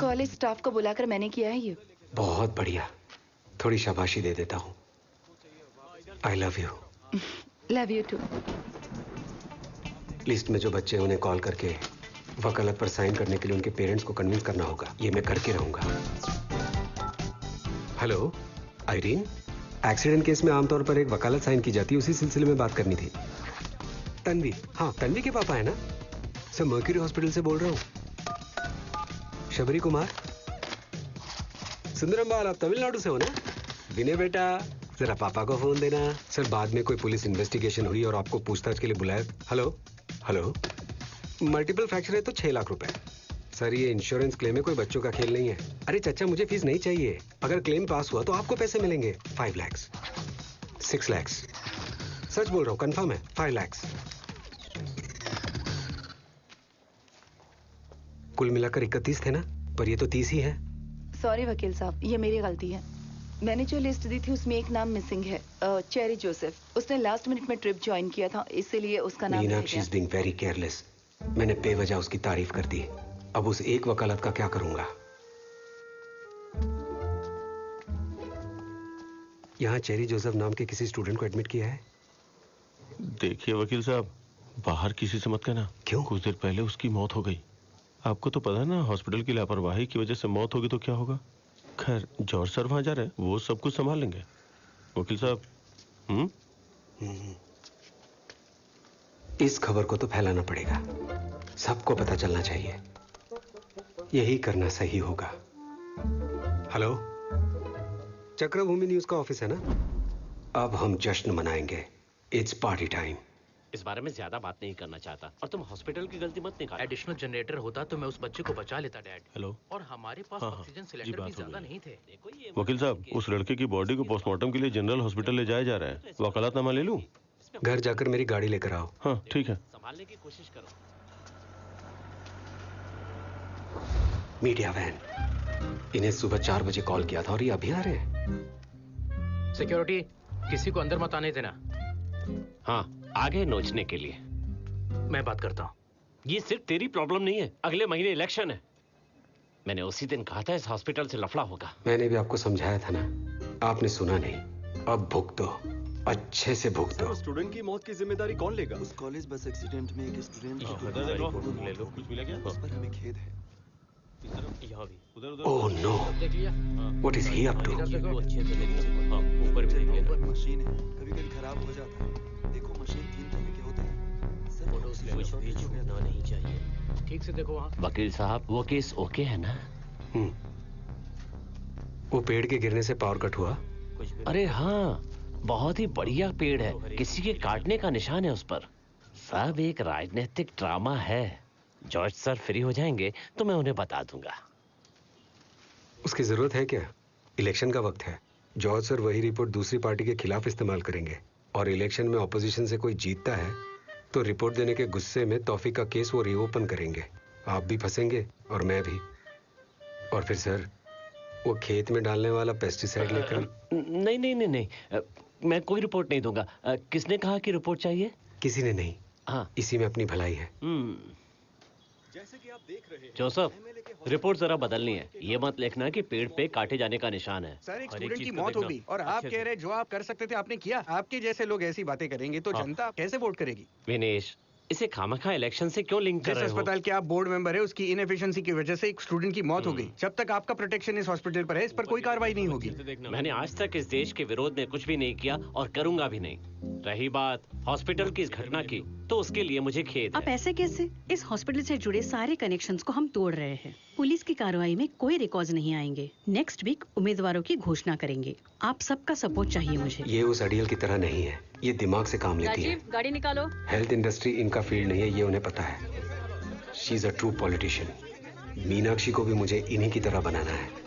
कॉलेज स्टाफ को बुलाकर मैंने किया है ये। बहुत बढ़िया, थोड़ी शाबाशी दे देता हूँ। I love you. Love you too. List में जो बच्चे उन्हें कॉल करके वकालत पर साइन करने के लिए उनके पेरेंट्स को कन्विंस करना होगा। ये मैं करके रहूंगा। हेलो आइरीन, एक्सीडेंट केस में आमतौर पर एक वकालत साइन की जाती है, उसी सिलसिले में बात करनी थी। तन्वी, हाँ तन्वी के पापा है ना? सर, मर्क्यूरी हॉस्पिटल से बोल रहा हूँ। शबरी कुमार। सुंदरम बाल, आप तमिलनाडु से हो ना? विनय बेटा, जरा पापा को फोन देना। सर, बाद में कोई पुलिस इन्वेस्टिगेशन हुई और आपको पूछताछ के लिए बुलाया। हेलो, मल्टीपल फ्रैक्चर है तो 6 लाख रुपए। सर, ये इंश्योरेंस क्लेम है, कोई बच्चों का खेल नहीं है। अरे चाचा, मुझे फीस नहीं चाहिए। अगर क्लेम पास हुआ तो आपको पैसे मिलेंगे। 5 लाख, 6 लाख। सच बोल रहा हूँ, कंफर्म है। 5 लाख। कुल मिलाकर 31 थे ना, पर ये तो 30 ही है। सॉरी वकील साहब, ये मेरी गलती है। मैंने जो लिस्ट दी थी उसमें एक नाम मिसिंग है, चेरी जोसेफ। उसने लास्ट मिनट में ट्रिप ज्वाइन किया था, इसीलिए उसका नाम Meenakshi is being very careless. मैंने बेवजह उसकी तारीफ कर दी। अब उस एक वकालत का क्या करूंगा? यहाँ चेरी जोसेफ नाम के किसी स्टूडेंट को एडमिट किया है? देखिए वकील साहब, बाहर किसी से मत कहना। क्यों? कुछ देर पहले उसकी मौत हो गई। आपको तो पता है ना, हॉस्पिटल की लापरवाही की वजह से मौत होगी तो क्या होगा। खैर, जॉर्ज सर वहां जा रहे हैं, वो सब कुछ संभाल लेंगे। वकील साहब। इस खबर को तो फैलाना पड़ेगा, सबको पता चलना चाहिए। यही करना सही होगा। हेलो, चक्रभूमि न्यूज का ऑफिस है ना? अब हम जश्न मनाएंगे। It's party time. इस बारे में ज्यादा बात नहीं करना चाहता और तुम हॉस्पिटल की गलती मत निकालो। एडिशनल जनरेटर होता तो मैं उस बच्चे को बचा लेता डैड। हेलो। और हमारे पास हाँ, ऑक्सीजन जी, सिलेंडर बात भी हो ज्यादा गई। नहीं थे। वकील साहब, उस लड़के की बॉडी को पोस्टमार्टम के लिए जनरल हॉस्पिटल ले जाया जा रहा है। वकालतनामा ले लूं? घर जाकर मेरी गाड़ी लेकर आओ। हाँ ठीक है। संभालने की कोशिश करो। Media van. इन्हें सुबह 4 बजे कॉल किया था और ये अभी आ रहे हैं। सिक्योरिटी, किसी को अंदर मत आने देना। हाँ, आगे नोचने के लिए। मैं बात करता हूँ। ये सिर्फ तेरी प्रॉब्लम नहीं है, अगले महीने इलेक्शन है। मैंने उसी दिन कहा था इस हॉस्पिटल से लफड़ा होगा। मैंने भी आपको समझाया था ना, आपने सुना नहीं। अब भुगतो, अच्छे से भुगतो। स्टूडेंट की मौत की जिम्मेदारी कौन लेगा? उस कॉलेज बस एक्सीडेंट में एक स्टूडेंट की ले लो, कुछ मिला क्या? उस पर हमें खेद है। यहाँ भी। Oh no, what is he up to? अच्छे से देखना। हाँ, ऊपर भी देख लेना। मशीन है, कभी-कभी खराब हो जाता है। देखो मशीन 3 तरह के होते हैं। सर फोटोज कुछ भी छूटना नहीं चाहिए। ठीक से देखो वहाँ। वकील साहब, वो केस ओके है ना? वो पेड़ के गिरने से पावर कट हुआ? अरे हाँ, बहुत ही बढ़िया पेड़ है, किसी के काटने का निशान है उस पर। सब एक राजनीतिक ड्रामा है। जॉर्ज सर फ्री हो जाएंगे तो मैं उन्हें बता दूंगा। उसकी जरूरत है क्या? इलेक्शन का वक्त है। जॉर्ज सर वही रिपोर्ट दूसरी पार्टी के खिलाफ इस्तेमाल करेंगे और इलेक्शन में ऑपोजिशन से कोई जीतता है तो रिपोर्ट देने के गुस्से में तौफीक का केस वो रीओपन करेंगे। आप भी फंसेंगे और मैं भी। और फिर सर, वो खेत में डालने वाला पेस्टिसाइड लेकर। नहीं नहीं नहीं नहीं, मैं कोई रिपोर्ट नहीं दूंगा। किसने कहा कि रिपोर्ट चाहिए? किसी ने नहीं। हाँ, इसी में अपनी भलाई है। जैसे कि आप देख रहे हैं। जोसेफ, रिपोर्ट जरा बदलनी है। ये मत लिखना कि पेड़ पे काटे जाने का निशान है। सर, एक हर स्टूडेंट चीज की को मौत हो देखना गई और आप अच्छे कह से। रहे जो आप कर सकते थे आपने किया। आपके जैसे लोग ऐसी बातें करेंगे तो हाँ। जनता कैसे वोट करेगी? विनेश, इसे खामखा इलेक्शन से क्यों लिंक कर जिस रहे हो? अस्पताल के आप बोर्ड मेंबर है उसकी इनएफिशिएंसी की वजह से एक स्टूडेंट की मौत हो गई। जब तक आपका प्रोटेक्शन इस हॉस्पिटल पर है, इस पर कोई कार्रवाई नहीं होगी। मैंने आज तक इस देश के विरोध में कुछ भी नहीं किया और करूंगा भी नहीं। रही बात हॉस्पिटल की इस घटना की, तो उसके लिए मुझे खेद आप ऐसे कैसे? इस हॉस्पिटल से जुड़े सारे कनेक्शंस को हम तोड़ रहे हैं। पुलिस की कार्रवाई में कोई रिकॉर्ड्स नहीं आएंगे। नेक्स्ट वीक उम्मीदवारों की घोषणा करेंगे। आप सबका सपोर्ट चाहिए मुझे। ये उस अडियल की तरह नहीं है। ये दिमाग से काम लेती है। राजीव, गाड़ी निकालो। हेल्थ इंडस्ट्री इनका फील्ड नहीं है, ये उन्हें पता है। She is a true politician. Meenakshi को भी मुझे इन्हीं की तरह बनाना है।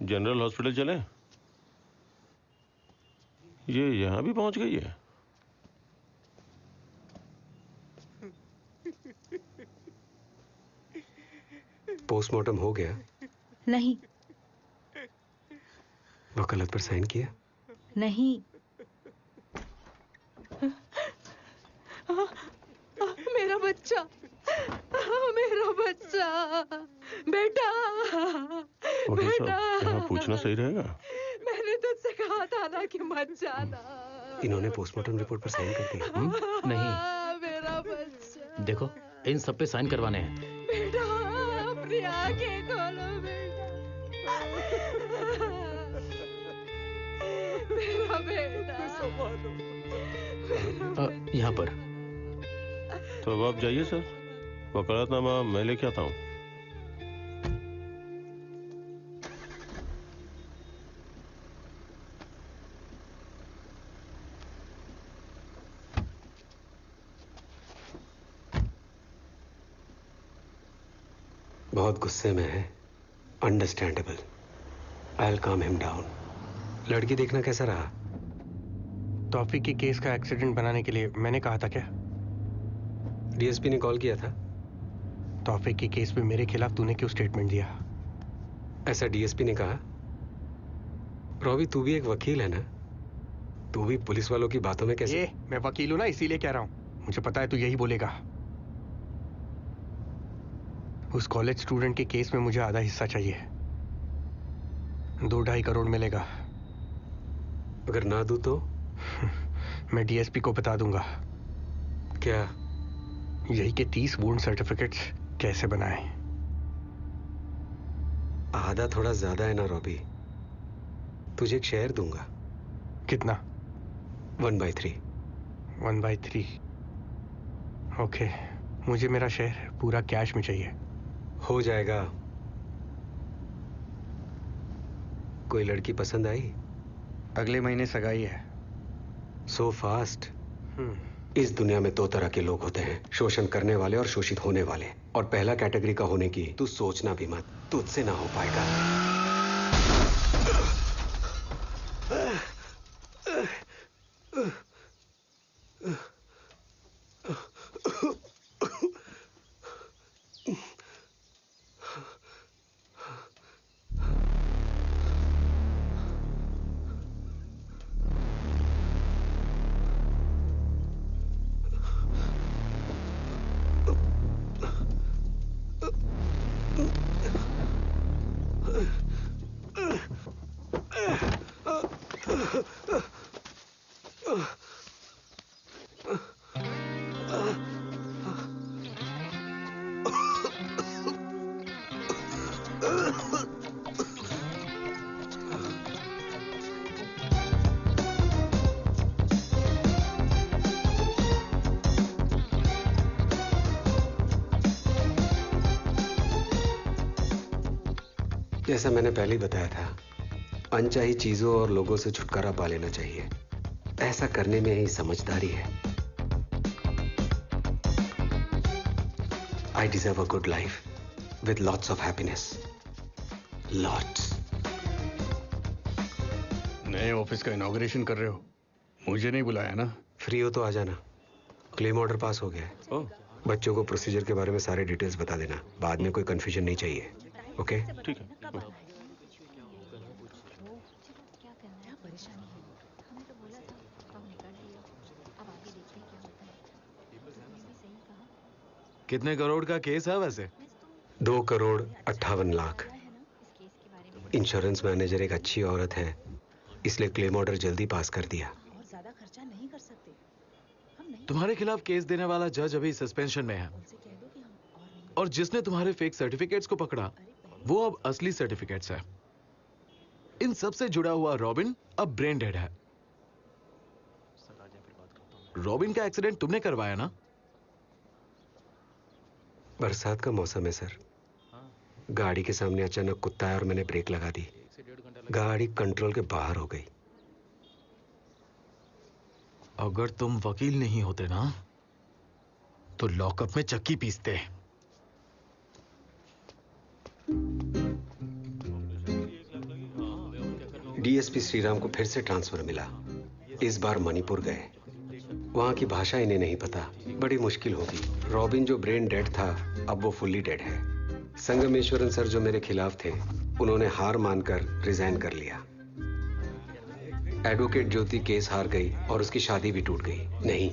जनरल हॉस्पिटल चले? ये यहाँ भी पहुंच गई है। पोस्टमार्टम हो गया? नहीं। वकालत पर साइन किया? नहीं। मेरा बच्चा, मेरा बच्चा, बेटा, वकील साहब, यहाँ पूछना सही रहेगा? मैंने तुझसे कहा था ना कि मत जाना। इन्होंने पोस्टमार्टम रिपोर्ट पर साइन कर दिया। नहीं, मेरा बच्चा। देखो इन सब पे साइन करवाने हैं। बेटा, अपनी आंखें खोलो बेटा। मेरा बेटा। यहाँ पर। तो अब आप जाइए सर, वकालतनामा मैं लेके आता हूँ। बहुत गुस्से में है। अंडरस्टैंडेबल। आई विल काम हिम डाउन। लड़की देखना कैसा रहा? तौफीक के केस का एक्सीडेंट बनाने के लिए मैंने कहा था क्या? डीएसपी ने कॉल किया था? तौफीक के केस में मेरे खिलाफ तूने क्यों स्टेटमेंट दिया? ऐसा डीएसपी ने कहा? रॉबी, तू भी एक वकील है ना? तू भी पुलिस वालों की बातों में कैसे? ये मैं वकील हूं ना, इसीलिए कह रहा हूं। मुझे पता है तू यही बोलेगा। उस कॉलेज स्टूडेंट के केस में मुझे आधा हिस्सा चाहिए। 2-2.5 करोड़ मिलेगा। अगर ना दूं तो? मैं डीएसपी को बता दूंगा। क्या? यही के 30 वुंड सर्टिफिकेट्स कैसे बनाएं। आधा थोड़ा ज्यादा है ना रॉबी? तुझे एक शेयर दूंगा। कितना? 1/3। 1/3। ओके, मुझे मेरा शेयर पूरा कैश में चाहिए। हो जाएगा। कोई लड़की पसंद आई? अगले महीने सगाई है। So fast? इस दुनिया में दो तरह के लोग होते हैं, शोषण करने वाले और शोषित होने वाले। और पहला कैटेगरी का होने की तू सोचना भी मत, तुझसे ना हो पाएगा। जैसा मैंने पहले ही बताया था, अनचाही चीजों और लोगों से छुटकारा पा लेना चाहिए। ऐसा करने में ही समझदारी है। I deserve a good life with lots of happiness. Lots. नए ऑफिस का इनॉग्रेशन कर रहे हो, मुझे नहीं बुलाया ना? फ्री हो तो आ जाना। क्लेम ऑर्डर पास हो गया है। बच्चों को प्रोसीजर के बारे में सारे डिटेल्स बता देना, बाद में कोई कंफ्यूजन नहीं चाहिए। ओके? ठीक है। कितने करोड़ का केस है वैसे? 2,58,00,000। इंश्योरेंस मैनेजर एक अच्छी औरत है, इसलिए क्लेम ऑर्डर जल्दी पास कर दिया। तुम्हारे खिलाफ केस देने वाला जज अभी सस्पेंशन में है, और जिसने तुम्हारे फेक सर्टिफिकेट्स को पकड़ा वो अब असली सर्टिफिकेट्स है। इन सब से जुड़ा हुआ रॉबिन अब ब्रेन डेड है। रॉबिन का एक्सीडेंट तुमने करवाया ना? बरसात का मौसम है सर। गाड़ी के सामने अचानक कुत्ता आया और मैंने ब्रेक लगा दी। गाड़ी कंट्रोल के बाहर हो गई। अगर तुम वकील नहीं होते ना तो लॉकअप में चक्की पीसते। डीएसपी श्रीराम को फिर से ट्रांसफर मिला। इस बार मणिपुर गए। वहां की भाषा इन्हें नहीं पता, बड़ी मुश्किल होगी। रॉबिन जो ब्रेन डेड था, अब वो फुल्ली डेड है। संगमेश्वरन सर जो मेरे खिलाफ थे, उन्होंने हार मानकर रिजाइन कर लिया। एडवोकेट ज्योति केस हार गई और उसकी शादी भी टूट गई। नहीं,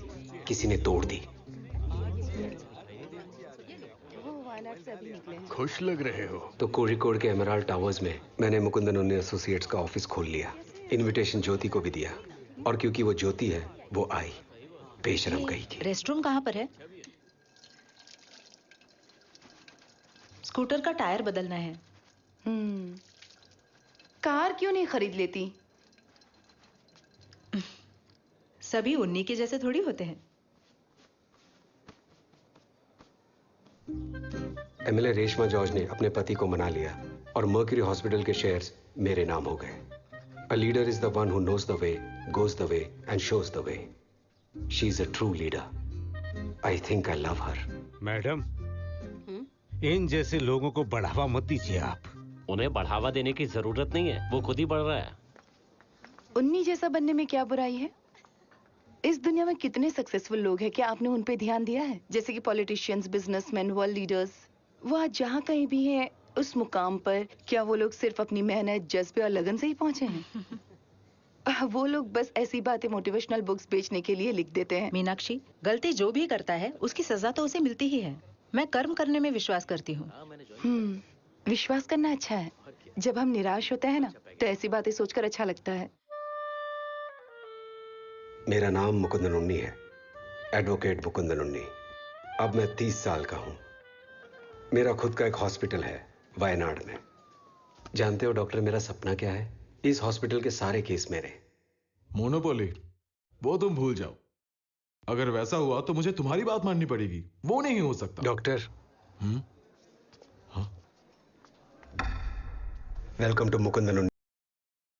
किसी ने तोड़ दी। खुश लग रहे हो। तो कोझिकोड के एमराल्ड टावर्स में मैंने मुकुंदन उन्नी एसोसिएट्स का ऑफिस खोल लिया। इनविटेशन ज्योति को भी दिया, और क्योंकि वो ज्योति है, वो आई। बेशरम गई थी। रेस्टरूम कहाँ पर है? स्कूटर का टायर बदलना है। कार क्यों नहीं खरीद लेती? सभी उन्नी के जैसे थोड़ी होते हैं। एमएलए रेशमा जॉर्ज ने अपने पति को मना लिया और मर्क्यूरी हॉस्पिटल के शेयर्स मेरे नाम हो गए। A leader is the one who knows the way, goes the way, and shows the way. She's a true leader. I think I love her. Madam, इन जैसे लोगों को बढ़ावा मत दीजिए आप। उन्हें बढ़ावा देने की जरूरत नहीं है, वो खुद ही बढ़ रहा है। उन्नी जैसा बनने में क्या बुराई है? इस दुनिया में कितने सक्सेसफुल लोग हैं, क्या आपने उन पे ध्यान दिया है? जैसे कि पॉलिटिशियंस, बिजनेसमैन, वर्ल्ड लीडर्स। वो आज जहाँ कहीं भी हैं उस मुकाम पर, क्या वो लोग सिर्फ अपनी मेहनत, जज्बे और लगन से ही पहुंचे हैं? वो लोग बस ऐसी बातें मोटिवेशनल बुक्स बेचने के लिए लिख देते हैं। मीनाक्षी, गलती जो भी करता है उसकी सजा तो उसे मिलती ही है। मैं कर्म करने में विश्वास करती हूँ। विश्वास करना अच्छा है। जब हम निराश होते हैं ना, तो ऐसी बातें सोचकर अच्छा लगता है। मेरा नाम मुकुंदन उन्नी है, एडवोकेट मुकुंदन उन्नी। अब मैं 30 साल का हूं। मेरा खुद का एक हॉस्पिटल है वायनाड में। जानते हो डॉक्टर, मेरा सपना क्या है? इस हॉस्पिटल के सारे केस मेरे। मोनोपोली वो तुम भूल जाओ। अगर वैसा हुआ तो मुझे तुम्हारी बात माननी पड़ेगी, वो नहीं हो सकता। डॉक्टर, हाँ? Welcome to Mukundan